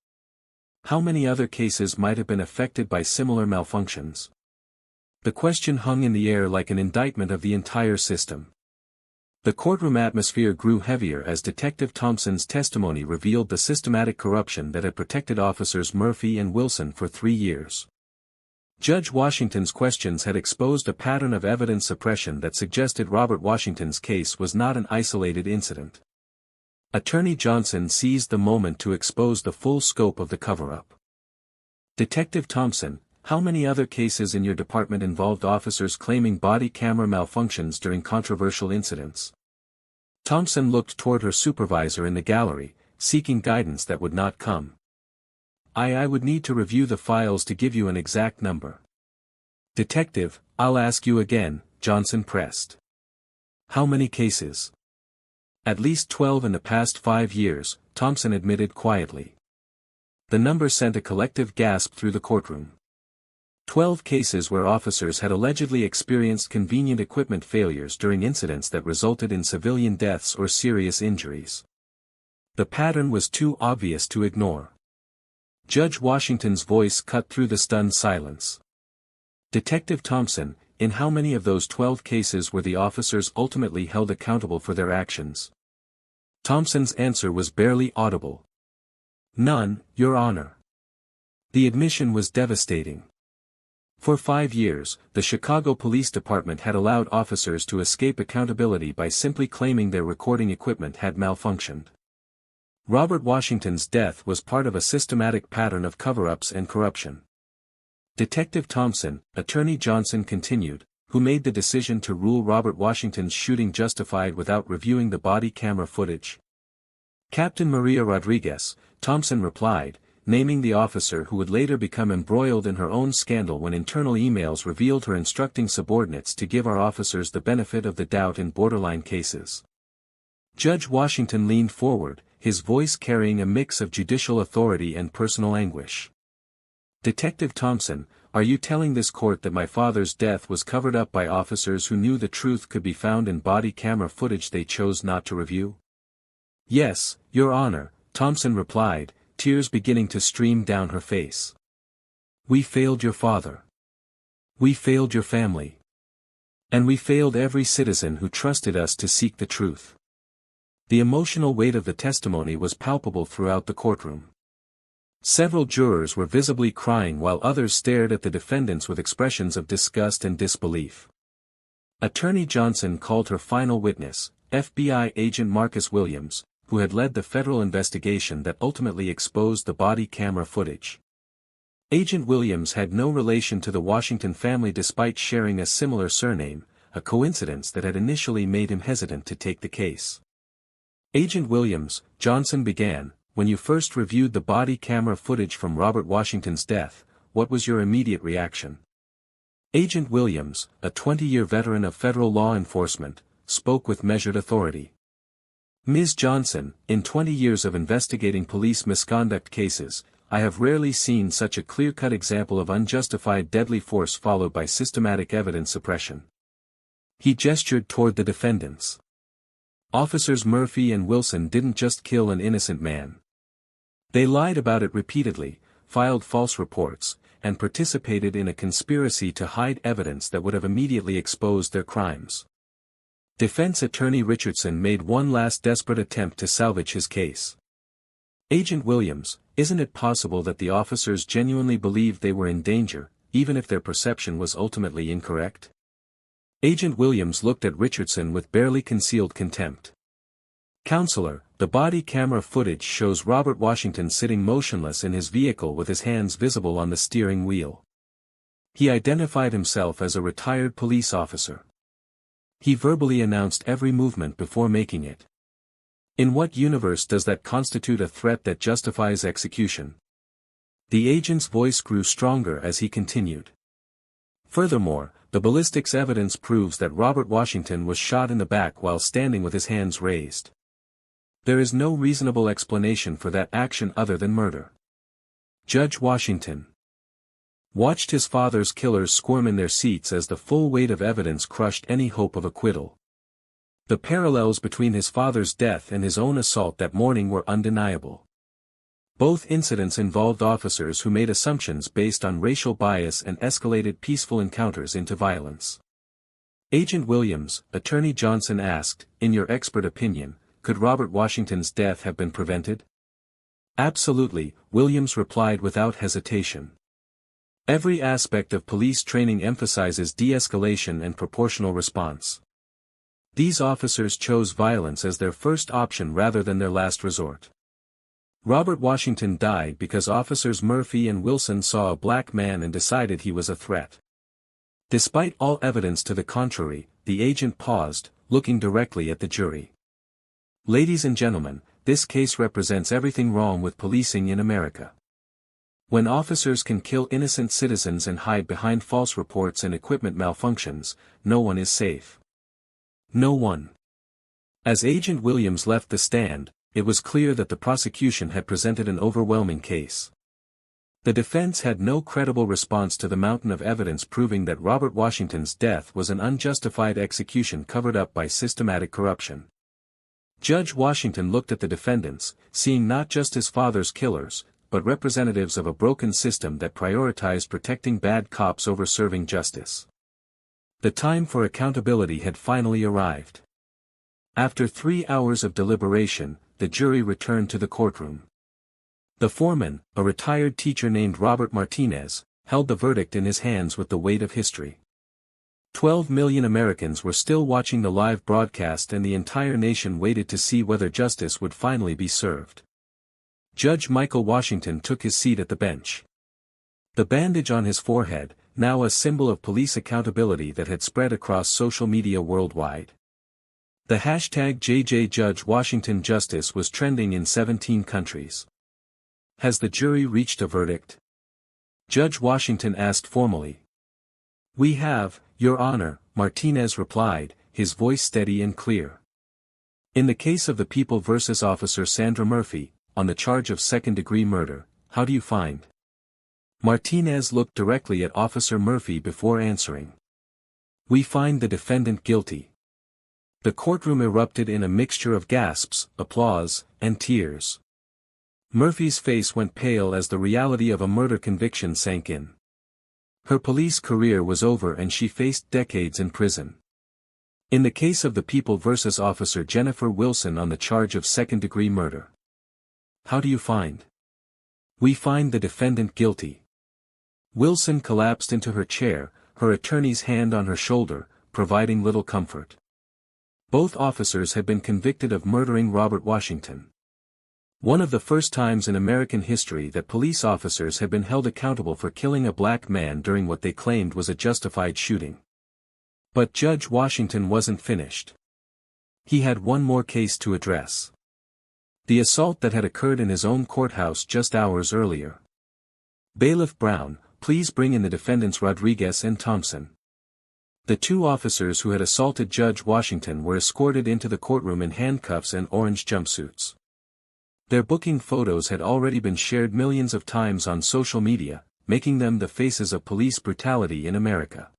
"How many other cases might have been affected by similar malfunctions?" The question hung in the air like an indictment of the entire system. The courtroom atmosphere grew heavier as Detective Thompson's testimony revealed the systematic corruption that had protected Officers Murphy and Wilson for 3 years. Judge Washington's questions had exposed a pattern of evidence suppression that suggested Robert Washington's case was not an isolated incident. Attorney Johnson seized the moment to expose the full scope of the cover-up. "Detective Thompson, how many other cases in your department involved officers claiming body camera malfunctions during controversial incidents? Thompson looked toward her supervisor in the gallery, seeking guidance that would not come. I would need to review the files to give you an exact number. Detective, I'll ask you again, Johnson pressed. How many cases? At least 12 in the past 5 years, Thompson admitted quietly. The number sent a collective gasp through the courtroom. 12 cases where officers had allegedly experienced convenient equipment failures during incidents that resulted in civilian deaths or serious injuries. The pattern was too obvious to ignore. Judge Washington's voice cut through the stunned silence. Detective Thompson, in how many of those 12 cases were the officers ultimately held accountable for their actions? Thompson's answer was barely audible. None, Your Honor. The admission was devastating. For 5 years, the Chicago Police Department had allowed officers to escape accountability by simply claiming their recording equipment had malfunctioned. Robert Washington's death was part of a systematic pattern of cover-ups and corruption. Detective Thompson, Attorney Johnson continued, who made the decision to rule Robert Washington's shooting justified without reviewing the body camera footage? Captain Maria Rodriguez, Thompson replied, naming the officer who would later become embroiled in her own scandal when internal emails revealed her instructing subordinates to give our officers the benefit of the doubt in borderline cases. Judge Washington leaned forward, his voice carrying a mix of judicial authority and personal anguish. Detective Thompson, are you telling this court that my father's death was covered up by officers who knew the truth could be found in body camera footage they chose not to review? Yes, Your Honor, Thompson replied, tears beginning to stream down her face. We failed your father. We failed your family. And we failed every citizen who trusted us to seek the truth. The emotional weight of the testimony was palpable throughout the courtroom. Several jurors were visibly crying while others stared at the defendants with expressions of disgust and disbelief. Attorney Johnson called her final witness, FBI agent Marcus Williams, who had led the federal investigation that ultimately exposed the body camera footage. Agent Williams had no relation to the Washington family despite sharing a similar surname, a coincidence that had initially made him hesitant to take the case. Agent Williams, Johnson began, when you first reviewed the body camera footage from Robert Washington's death, what was your immediate reaction? Agent Williams, a 20-year veteran of federal law enforcement, spoke with measured authority. Ms. Johnson, in 20 years of investigating police misconduct cases, I have rarely seen such a clear-cut example of unjustified deadly force followed by systematic evidence suppression. He gestured toward the defendants. Officers Murphy and Wilson didn't just kill an innocent man. They lied about it repeatedly, filed false reports, and participated in a conspiracy to hide evidence that would have immediately exposed their crimes. Defense attorney Richardson made one last desperate attempt to salvage his case. Agent Williams, isn't it possible that the officers genuinely believed they were in danger, even if their perception was ultimately incorrect? Agent Williams looked at Richardson with barely concealed contempt. Counselor, the body camera footage shows Robert Washington sitting motionless in his vehicle with his hands visible on the steering wheel. He identified himself as a retired police officer. He verbally announced every movement before making it. In what universe does that constitute a threat that justifies execution? The agent's voice grew stronger as he continued. Furthermore, the ballistics evidence proves that Robert Washington was shot in the back while standing with his hands raised. There is no reasonable explanation for that action other than murder. Judge Washington watched his father's killers squirm in their seats as the full weight of evidence crushed any hope of acquittal. The parallels between his father's death and his own assault that morning were undeniable. Both incidents involved officers who made assumptions based on racial bias and escalated peaceful encounters into violence. Agent Williams, Attorney Johnson asked, in your expert opinion, could Robert Washington's death have been prevented? Absolutely, Williams replied without hesitation. Every aspect of police training emphasizes de-escalation and proportional response. These officers chose violence as their first option rather than their last resort. Robert Washington died because officers Murphy and Wilson saw a black man and decided he was a threat. Despite all evidence to the contrary, the agent paused, looking directly at the jury. Ladies and gentlemen, this case represents everything wrong with policing in America. When officers can kill innocent citizens and hide behind false reports and equipment malfunctions, no one is safe. No one. As Agent Williams left the stand, it was clear that the prosecution had presented an overwhelming case. The defense had no credible response to the mountain of evidence proving that Robert Washington's death was an unjustified execution covered up by systematic corruption. Judge Washington looked at the defendants, seeing not just his father's killers, but representatives of a broken system that prioritized protecting bad cops over serving justice. The time for accountability had finally arrived. After 3 hours of deliberation, the jury returned to the courtroom. The foreman, a retired teacher named Robert Martinez, held the verdict in his hands with the weight of history. 12 million Americans were still watching the live broadcast and the entire nation waited to see whether justice would finally be served. Judge Michael Washington took his seat at the bench. The bandage on his forehead, now a symbol of police accountability that had spread across social media worldwide. The hashtag #JJJudgeWashingtonJustice was trending in 17 countries. Has the jury reached a verdict? Judge Washington asked formally. We have, Your Honor, Martinez replied, his voice steady and clear. In the case of the People vs. Officer Sandra Murphy, on the charge of second-degree murder, how do you find? Martinez looked directly at Officer Murphy before answering. We find the defendant guilty. The courtroom erupted in a mixture of gasps, applause, and tears. Murphy's face went pale as the reality of a murder conviction sank in. Her police career was over and she faced decades in prison. In the case of the People vs. Officer Jennifer Wilson on the charge of second-degree murder. How do you find? We find the defendant guilty. Wilson collapsed into her chair, her attorney's hand on her shoulder, providing little comfort. Both officers had been convicted of murdering Robert Washington. One of the first times in American history that police officers had been held accountable for killing a black man during what they claimed was a justified shooting. But Judge Washington wasn't finished. He had one more case to address. The assault that had occurred in his own courthouse just hours earlier. Bailiff Brown, please bring in the defendants Rodriguez and Thompson. The two officers who had assaulted Judge Washington were escorted into the courtroom in handcuffs and orange jumpsuits. Their booking photos had already been shared millions of times on social media, making them the faces of police brutality in America.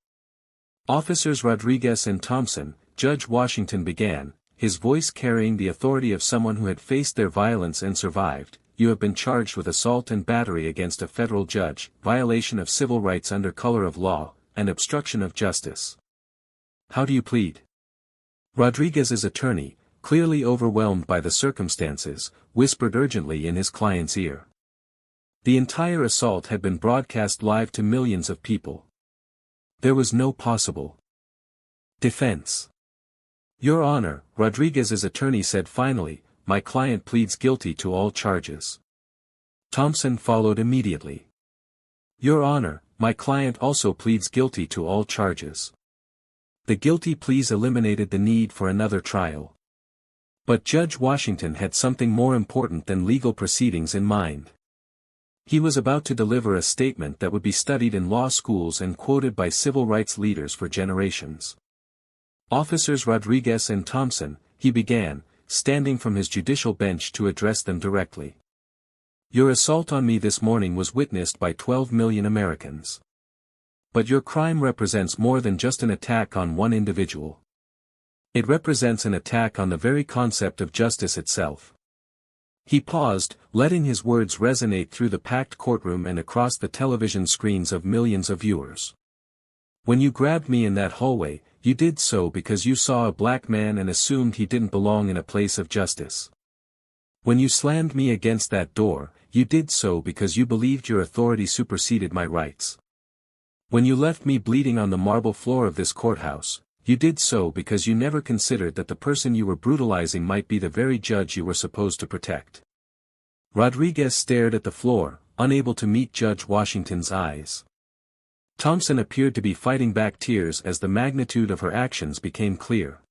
Officers Rodriguez and Thompson, Judge Washington began, his voice carrying the authority of someone who had faced their violence and survived. You have been charged with assault and battery against a federal judge, violation of civil rights under color of law, and obstruction of justice. How do you plead? Rodriguez's attorney, clearly overwhelmed by the circumstances, whispered urgently in his client's ear. The entire assault had been broadcast live to millions of people. There was no possible defense. Your Honor, Rodriguez's attorney said finally, my client pleads guilty to all charges. Thompson followed immediately. Your Honor, my client also pleads guilty to all charges. The guilty pleas eliminated the need for another trial. But Judge Washington had something more important than legal proceedings in mind. He was about to deliver a statement that would be studied in law schools and quoted by civil rights leaders for generations. Officers Rodriguez and Thompson, he began, standing from his judicial bench to address them directly. Your assault on me this morning was witnessed by 12 million Americans. But your crime represents more than just an attack on one individual. It represents an attack on the very concept of justice itself. He paused, letting his words resonate through the packed courtroom and across the television screens of millions of viewers. When you grabbed me in that hallway, you did so because you saw a black man and assumed he didn't belong in a place of justice. When you slammed me against that door, you did so because you believed your authority superseded my rights. When you left me bleeding on the marble floor of this courthouse, you did so because you never considered that the person you were brutalizing might be the very judge you were supposed to protect. Rodriguez stared at the floor, unable to meet Judge Washington's eyes. Thompson appeared to be fighting back tears as the magnitude of her actions became clear.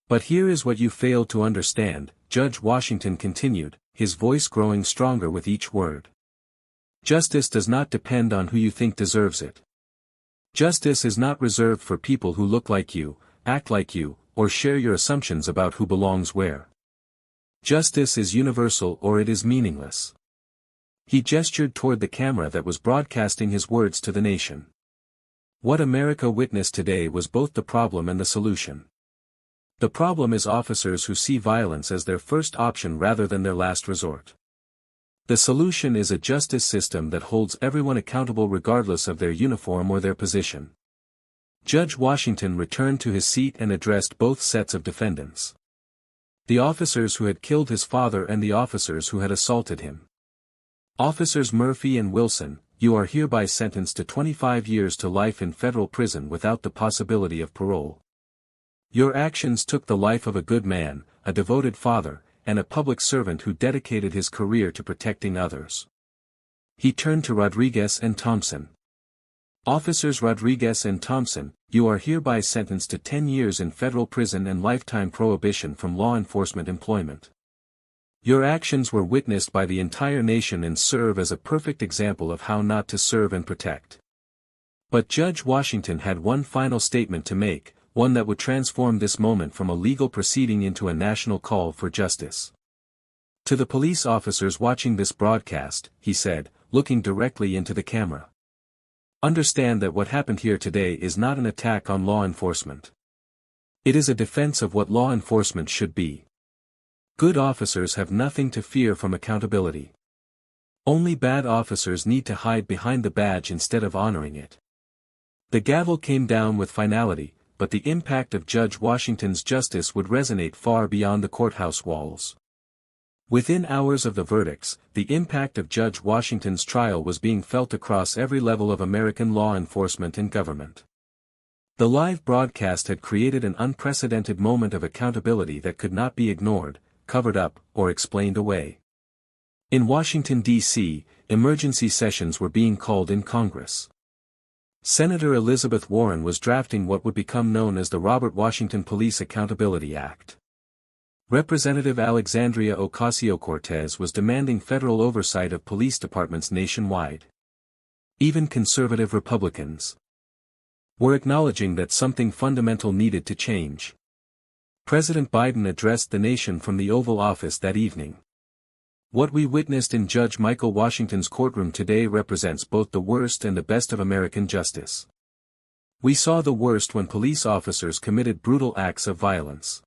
"But here is what you failed to understand," Judge Washington continued, his voice growing stronger with each word. "Justice does not depend on who you think deserves it. Justice is not reserved for people who look like you, act like you, or share your assumptions about who belongs where. Justice is universal or it is meaningless." He gestured toward the camera that was broadcasting his words to the nation. What America witnessed today was both the problem and the solution. The problem is officers who see violence as their first option rather than their last resort. The solution is a justice system that holds everyone accountable regardless of their uniform or their position. Judge Washington returned to his seat and addressed both sets of defendants. The officers who had killed his father and the officers who had assaulted him. "Officers Murphy and Wilson, you are hereby sentenced to 25 years to life in federal prison without the possibility of parole. Your actions took the life of a good man, a devoted father, and a public servant who dedicated his career to protecting others." He turned to Rodriguez and Thompson. "Officers Rodriguez and Thompson, you are hereby sentenced to 10 years in federal prison and lifetime prohibition from law enforcement employment. Your actions were witnessed by the entire nation and serve as a perfect example of how not to serve and protect." But Judge Washington had one final statement to make, one that would transform this moment from a legal proceeding into a national call for justice. "To the police officers watching this broadcast," he said, looking directly into the camera. "Understand that what happened here today is not an attack on law enforcement. It is a defense of what law enforcement should be. Good officers have nothing to fear from accountability. Only bad officers need to hide behind the badge instead of honoring it." The gavel came down with finality, but the impact of Judge Washington's justice would resonate far beyond the courthouse walls. Within hours of the verdicts, the impact of Judge Washington's trial was being felt across every level of American law enforcement and government. The live broadcast had created an unprecedented moment of accountability that could not be ignored, covered up, or explained away. In Washington, D.C., emergency sessions were being called in Congress. Senator Elizabeth Warren was drafting what would become known as the Robert Washington Police Accountability Act. Representative Alexandria Ocasio-Cortez was demanding federal oversight of police departments nationwide. Even conservative Republicans were acknowledging that something fundamental needed to change. President Biden addressed the nation from the Oval Office that evening. "What we witnessed in Judge Michael Washington's courtroom today represents both the worst and the best of American justice. We saw the worst when police officers committed brutal acts of violence.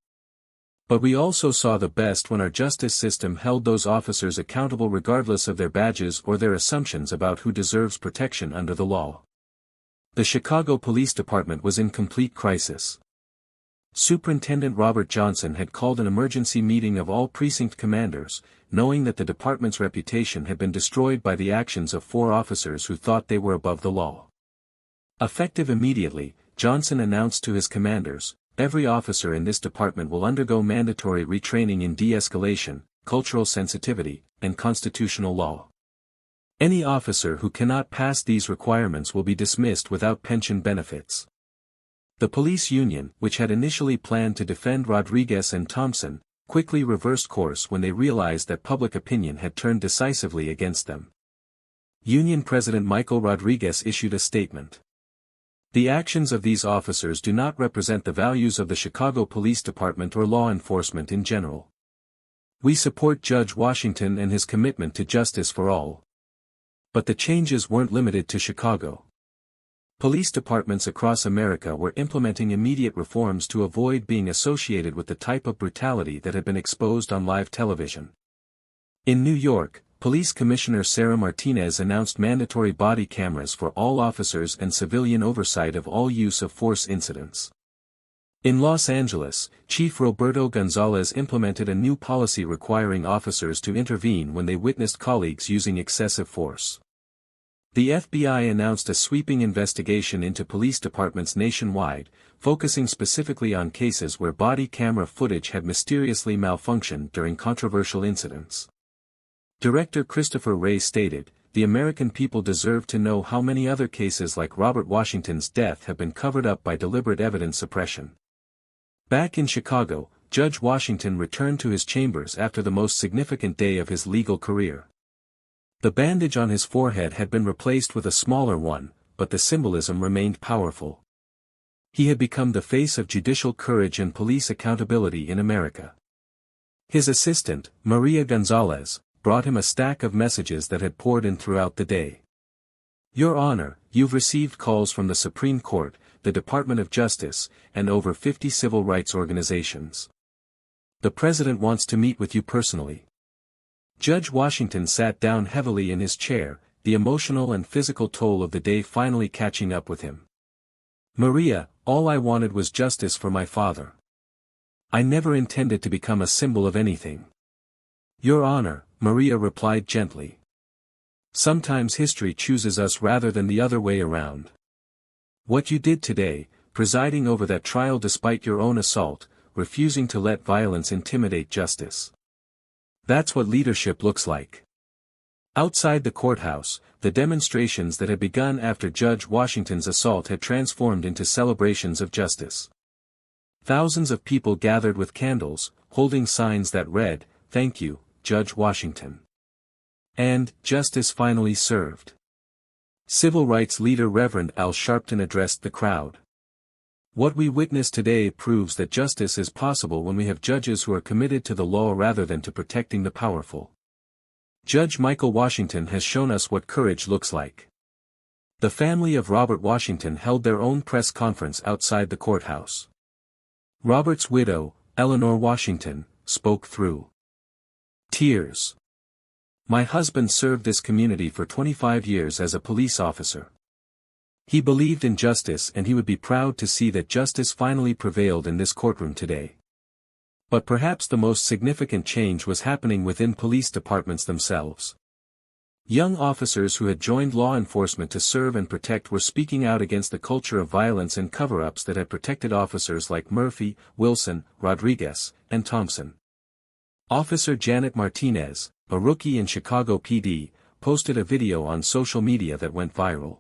But we also saw the best when our justice system held those officers accountable regardless of their badges or their assumptions about who deserves protection under the law." The Chicago Police Department was in complete crisis. Superintendent Robert Johnson had called an emergency meeting of all precinct commanders, knowing that the department's reputation had been destroyed by the actions of 4 officers who thought they were above the law. Effective immediately, Johnson announced to his commanders, "Every officer in this department will undergo mandatory retraining in de-escalation, cultural sensitivity, and constitutional law. Any officer who cannot pass these requirements will be dismissed without pension benefits." The police union, which had initially planned to defend Rodriguez and Thompson, quickly reversed course when they realized that public opinion had turned decisively against them. Union President Michael Rodriguez issued a statement. "The actions of these officers do not represent the values of the Chicago Police Department or law enforcement in general. We support Judge Washington and his commitment to justice for all." But the changes weren't limited to Chicago. Police departments across America were implementing immediate reforms to avoid being associated with the type of brutality that had been exposed on live television. In New York, Police Commissioner Sarah Martinez announced mandatory body cameras for all officers and civilian oversight of all use of force incidents. In Los Angeles, Chief Roberto Gonzalez implemented a new policy requiring officers to intervene when they witnessed colleagues using excessive force. The FBI announced a sweeping investigation into police departments nationwide, focusing specifically on cases where body camera footage had mysteriously malfunctioned during controversial incidents. Director Christopher Wray stated, "The American people deserve to know how many other cases like Robert Washington's death have been covered up by deliberate evidence suppression." Back in Chicago, Judge Washington returned to his chambers after the most significant day of his legal career. The bandage on his forehead had been replaced with a smaller one, but the symbolism remained powerful. He had become the face of judicial courage and police accountability in America. His assistant, Maria Gonzalez, brought him a stack of messages that had poured in throughout the day. "Your Honor, you've received calls from the Supreme Court, the Department of Justice, and over 50 civil rights organizations. The President wants to meet with you personally." Judge Washington sat down heavily in his chair, the emotional and physical toll of the day finally catching up with him. "Maria, all I wanted was justice for my father. I never intended to become a symbol of anything." "Your Honor," Maria replied gently. "Sometimes history chooses us rather than the other way around. What you did today, presiding over that trial despite your own assault, refusing to let violence intimidate justice. That's what leadership looks like." Outside the courthouse, the demonstrations that had begun after Judge Washington's assault had transformed into celebrations of justice. Thousands of people gathered with candles, holding signs that read, "Thank you, Judge Washington." And, "Justice finally served." Civil rights leader Reverend Al Sharpton addressed the crowd. "What we witness today proves that justice is possible when we have judges who are committed to the law rather than to protecting the powerful. Judge Michael Washington has shown us what courage looks like." The family of Robert Washington held their own press conference outside the courthouse. Robert's widow, Eleanor Washington, spoke through tears. "My husband served this community for 25 years as a police officer. He believed in justice and he would be proud to see that justice finally prevailed in this courtroom today." But perhaps the most significant change was happening within police departments themselves. Young officers who had joined law enforcement to serve and protect were speaking out against the culture of violence and cover-ups that had protected officers like Murphy, Wilson, Rodriguez, and Thompson. Officer Janet Martinez, a rookie in Chicago PD, posted a video on social media that went viral.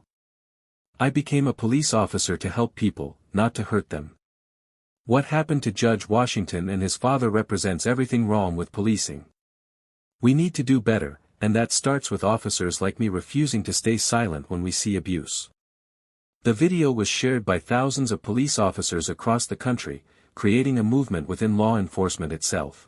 "I became a police officer to help people, not to hurt them. What happened to Judge Washington and his father represents everything wrong with policing. We need to do better, and that starts with officers like me refusing to stay silent when we see abuse." The video was shared by thousands of police officers across the country, creating a movement within law enforcement itself.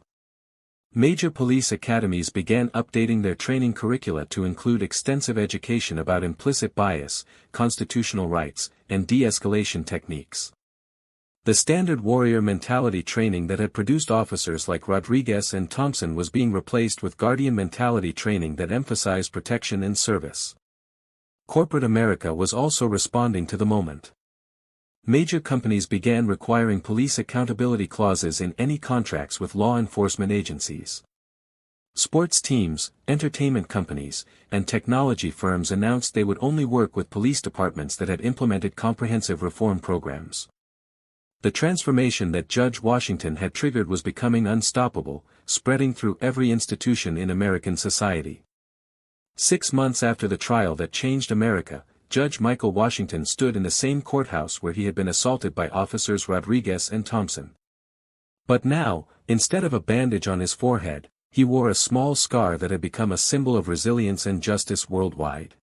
Major police academies began updating their training curricula to include extensive education about implicit bias, constitutional rights, and de-escalation techniques. The standard warrior mentality training that had produced officers like Rodriguez and Thompson was being replaced with guardian mentality training that emphasized protection and service. Corporate America was also responding to the moment. Major companies began requiring police accountability clauses in any contracts with law enforcement agencies. Sports teams, entertainment companies, and technology firms announced they would only work with police departments that had implemented comprehensive reform programs. The transformation that Judge Washington had triggered was becoming unstoppable, spreading through every institution in American society. 6 months after the trial that changed America, Judge Michael Washington stood in the same courthouse where he had been assaulted by officers Rodriguez and Thompson. But now, instead of a bandage on his forehead, he wore a small scar that had become a symbol of resilience and justice worldwide.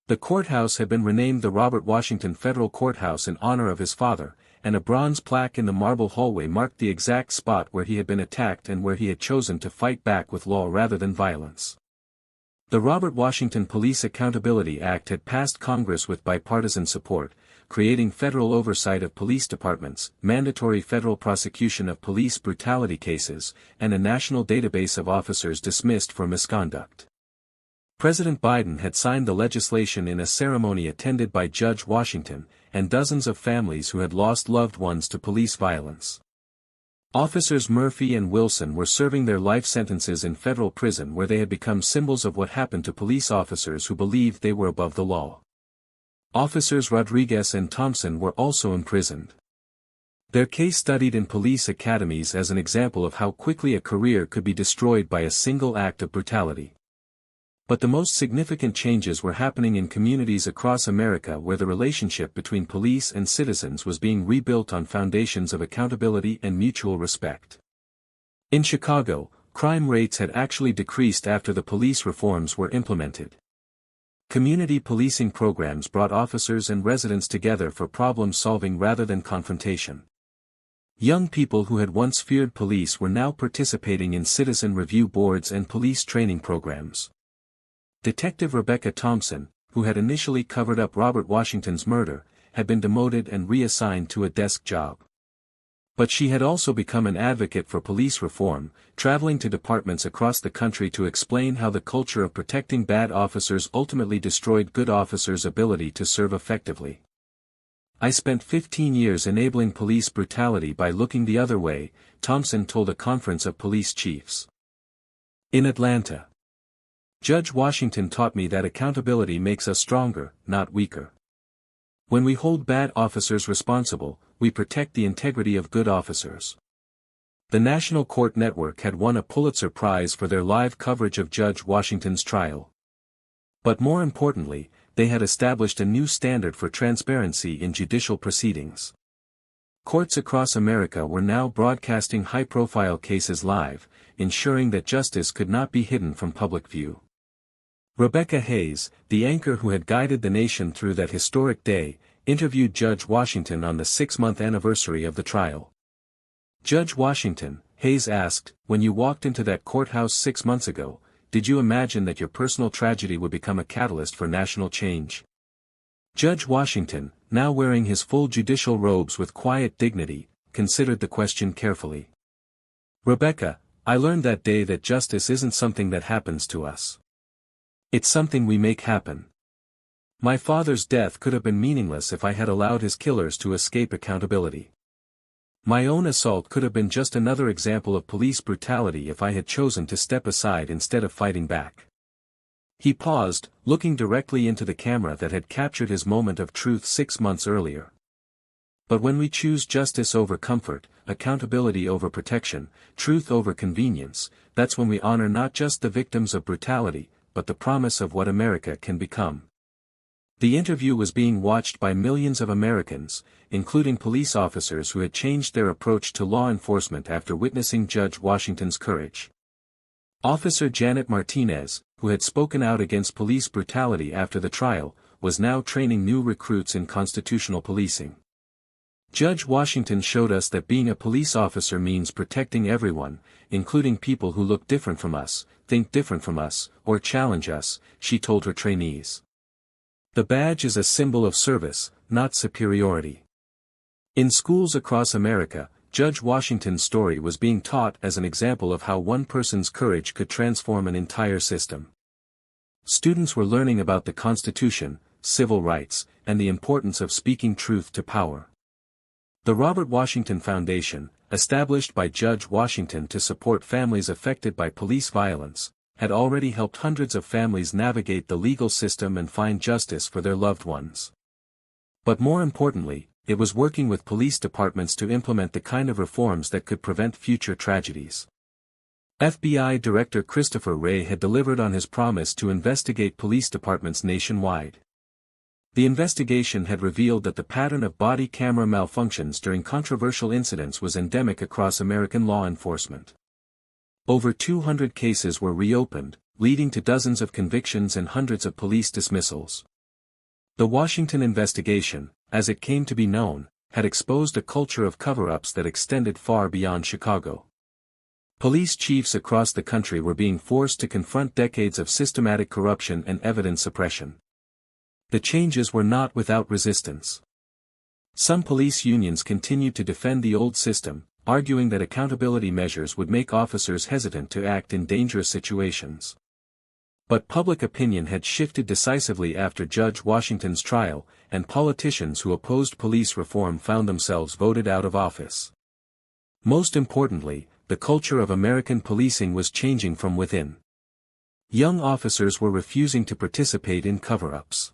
The courthouse had been renamed the Robert Washington Federal Courthouse in honor of his father, and a bronze plaque in the marble hallway marked the exact spot where he had been attacked and where he had chosen to fight back with law rather than violence. The Robert Washington Police Accountability Act had passed Congress with bipartisan support, creating federal oversight of police departments, mandatory federal prosecution of police brutality cases, and a national database of officers dismissed for misconduct. President Biden had signed the legislation in a ceremony attended by Judge Washington, and dozens of families who had lost loved ones to police violence. Officers Murphy and Wilson were serving their life sentences in federal prison where they had become symbols of what happened to police officers who believed they were above the law. Officers Rodriguez and Thompson were also imprisoned. Their case studied in police academies as an example of how quickly a career could be destroyed by a single act of brutality. But the most significant changes were happening in communities across America where the relationship between police and citizens was being rebuilt on foundations of accountability and mutual respect. In Chicago, crime rates had actually decreased after the police reforms were implemented. Community policing programs brought officers and residents together for problem-solving rather than confrontation. Young people who had once feared police were now participating in citizen review boards and police training programs. Detective Rebecca Thompson, who had initially covered up Robert Washington's murder, had been demoted and reassigned to a desk job. But she had also become an advocate for police reform, traveling to departments across the country to explain how the culture of protecting bad officers ultimately destroyed good officers' ability to serve effectively. "I spent 15 years enabling police brutality by looking the other way," Thompson told a conference of police chiefs in Atlanta. "Judge Washington taught me that accountability makes us stronger, not weaker. When we hold bad officers responsible, we protect the integrity of good officers." The National Court Network had won a Pulitzer Prize for their live coverage of Judge Washington's trial. But more importantly, they had established a new standard for transparency in judicial proceedings. Courts across America were now broadcasting high-profile cases live, ensuring that justice could not be hidden from public view. Rebecca Hayes, the anchor who had guided the nation through that historic day, interviewed Judge Washington on the 6-month anniversary of the trial. "Judge Washington," Hayes asked, "when you walked into that courthouse 6 months ago, did you imagine that your personal tragedy would become a catalyst for national change?" Judge Washington, now wearing his full judicial robes with quiet dignity, considered the question carefully. "Rebecca, I learned that day that justice isn't something that happens to us. It's something we make happen. My father's death could have been meaningless if I had allowed his killers to escape accountability. My own assault could have been just another example of police brutality if I had chosen to step aside instead of fighting back." He paused, looking directly into the camera that had captured his moment of truth 6 months earlier. "But when we choose justice over comfort, accountability over protection, truth over convenience, that's when we honor not just the victims of brutality, but the promise of what America can become." The interview was being watched by millions of Americans, including police officers who had changed their approach to law enforcement after witnessing Judge Washington's courage. Officer Janet Martinez, who had spoken out against police brutality after the trial, was now training new recruits in constitutional policing. "Judge Washington showed us that being a police officer means protecting everyone, including people who look different from us, think different from us, or challenge us," she told her trainees. "The badge is a symbol of service, not superiority." In schools across America, Judge Washington's story was being taught as an example of how one person's courage could transform an entire system. Students were learning about the Constitution, civil rights, and the importance of speaking truth to power. The Robert Washington Foundation, established by Judge Washington to support families affected by police violence, had already helped hundreds of families navigate the legal system and find justice for their loved ones. But more importantly, it was working with police departments to implement the kind of reforms that could prevent future tragedies. FBI Director Christopher Wray had delivered on his promise to investigate police departments nationwide. The investigation had revealed that the pattern of body camera malfunctions during controversial incidents was endemic across American law enforcement. Over 200 cases were reopened, leading to dozens of convictions and hundreds of police dismissals. The Washington investigation, as it came to be known, had exposed a culture of cover-ups that extended far beyond Chicago. Police chiefs across the country were being forced to confront decades of systematic corruption and evidence suppression. The changes were not without resistance. Some police unions continued to defend the old system, arguing that accountability measures would make officers hesitant to act in dangerous situations. But public opinion had shifted decisively after Judge Washington's trial, and politicians who opposed police reform found themselves voted out of office. Most importantly, the culture of American policing was changing from within. Young officers were refusing to participate in cover-ups.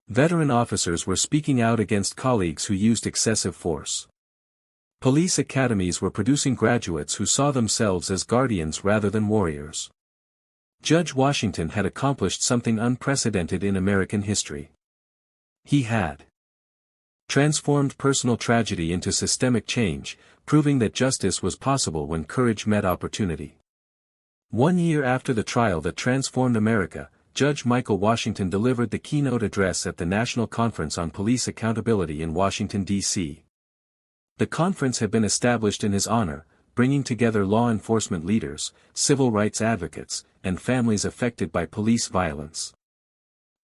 Veteran officers were speaking out against colleagues who used excessive force. Police academies were producing graduates who saw themselves as guardians rather than warriors. Judge Washington had accomplished something unprecedented in American history. He had transformed personal tragedy into systemic change, proving that justice was possible when courage met opportunity. 1 year after the trial that transformed America, Judge Michael Washington delivered the keynote address at the National Conference on Police Accountability in Washington, D.C. The conference had been established in his honor, bringing together law enforcement leaders, civil rights advocates, and families affected by police violence.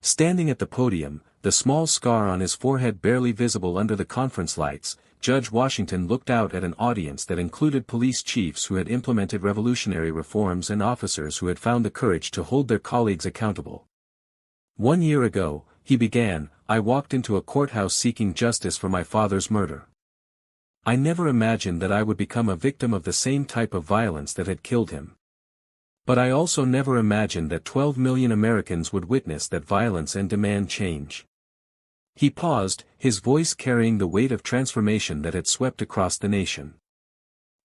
Standing at the podium, the small scar on his forehead barely visible under the conference lights, Judge Washington looked out at an audience that included police chiefs who had implemented revolutionary reforms and officers who had found the courage to hold their colleagues accountable. 1 year ago, he began, I walked into a courthouse seeking justice for my father's murder. I never imagined that I would become a victim of the same type of violence that had killed him. But I also never imagined that 12 million Americans would witness that violence and demand change. He paused, his voice carrying the weight of transformation that had swept across the nation.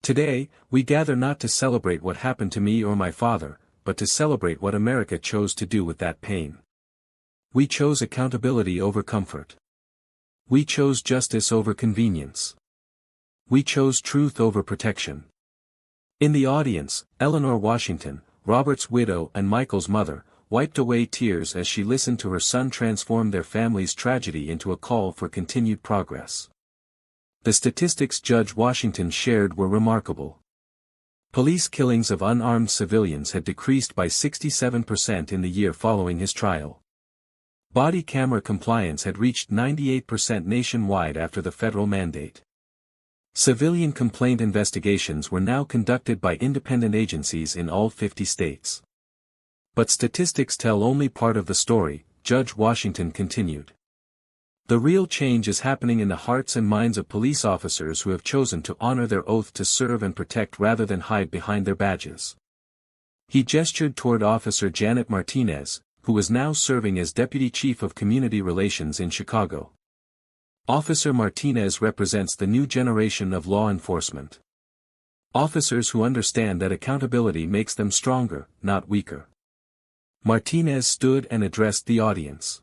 Today, we gather not to celebrate what happened to me or my father, but to celebrate what America chose to do with that pain. We chose accountability over comfort. We chose justice over convenience. We chose truth over protection. In the audience, Eleanor Washington, Robert's widow and Michael's mother, wiped away tears as she listened to her son transform their family's tragedy into a call for continued progress. The statistics Judge Washington shared were remarkable. Police killings of unarmed civilians had decreased by 67% in the year following his trial. Body camera compliance had reached 98% nationwide after the federal mandate. Civilian complaint investigations were now conducted by independent agencies in all 50 states. But statistics tell only part of the story, Judge Washington continued. The real change is happening in the hearts and minds of police officers who have chosen to honor their oath to serve and protect rather than hide behind their badges. He gestured toward Officer Janet Martinez, who was now serving as Deputy Chief of Community Relations in Chicago. Officer Martinez represents the new generation of law enforcement. Officers who understand that accountability makes them stronger, not weaker. Martinez stood and addressed the audience.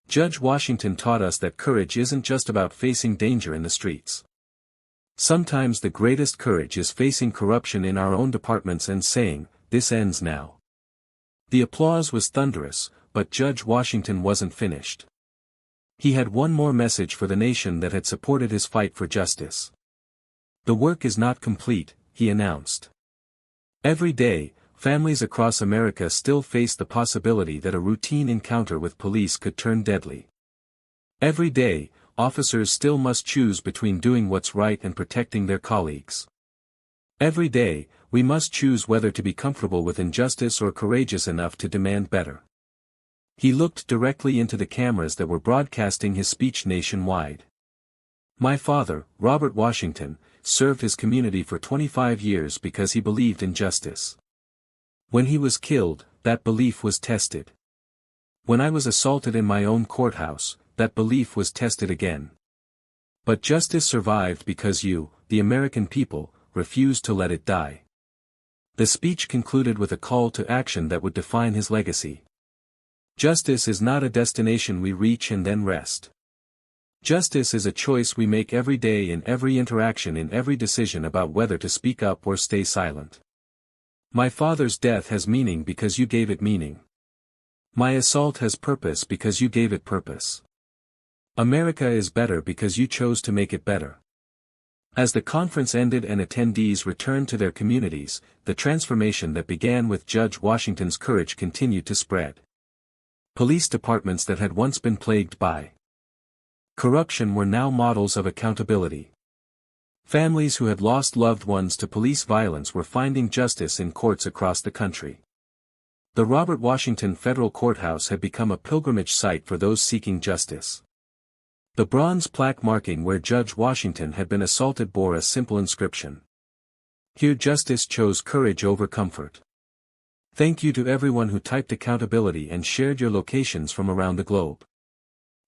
Judge Washington taught us that courage isn't just about facing danger in the streets. Sometimes the greatest courage is facing corruption in our own departments and saying, "This ends now." The applause was thunderous, but Judge Washington wasn't finished. He had one more message for the nation that had supported his fight for justice. The work is not complete, he announced. Every day, families across America still face the possibility that a routine encounter with police could turn deadly. Every day, officers still must choose between doing what's right and protecting their colleagues. Every day, we must choose whether to be comfortable with injustice or courageous enough to demand better. He looked directly into the cameras that were broadcasting his speech nationwide. My father, Robert Washington, served his community for 25 years because he believed in justice. When he was killed, that belief was tested. When I was assaulted in my own courthouse, that belief was tested again. But justice survived because you, the American people, refused to let it die. The speech concluded with a call to action that would define his legacy. Justice is not a destination we reach and then rest. Justice is a choice we make every day in every interaction, in every decision about whether to speak up or stay silent. My father's death has meaning because you gave it meaning. My assault has purpose because you gave it purpose. America is better because you chose to make it better. As the conference ended and attendees returned to their communities, the transformation that began with Judge Washington's courage continued to spread. Police departments that had once been plagued by corruption were now models of accountability. Families who had lost loved ones to police violence were finding justice in courts across the country. The Robert Washington Federal Courthouse had become a pilgrimage site for those seeking justice. The bronze plaque marking where Judge Washington had been assaulted bore a simple inscription. Here justice chose courage over comfort. Thank you to everyone who typed accountability and shared your locations from around the globe.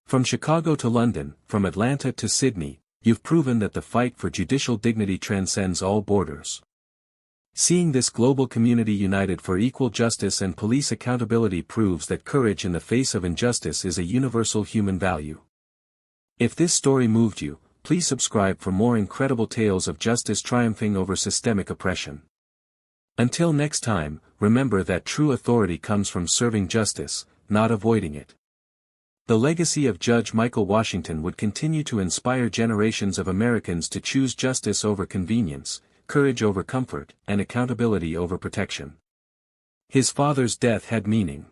From Chicago to London, from Atlanta to Sydney, you've proven that the fight for judicial dignity transcends all borders. Seeing this global community united for equal justice and police accountability proves that courage in the face of injustice is a universal human value. If this story moved you, please subscribe for more incredible tales of justice triumphing over systemic oppression. Until next time, remember that true authority comes from serving justice, not avoiding it. The legacy of Judge Michael Washington would continue to inspire generations of Americans to choose justice over convenience, courage over comfort, and accountability over protection. His father's death had meaning.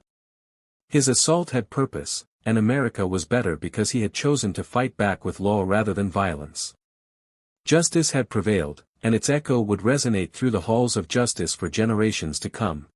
His assault had purpose, and America was better because he had chosen to fight back with law rather than violence. Justice had prevailed, and its echo would resonate through the halls of justice for generations to come.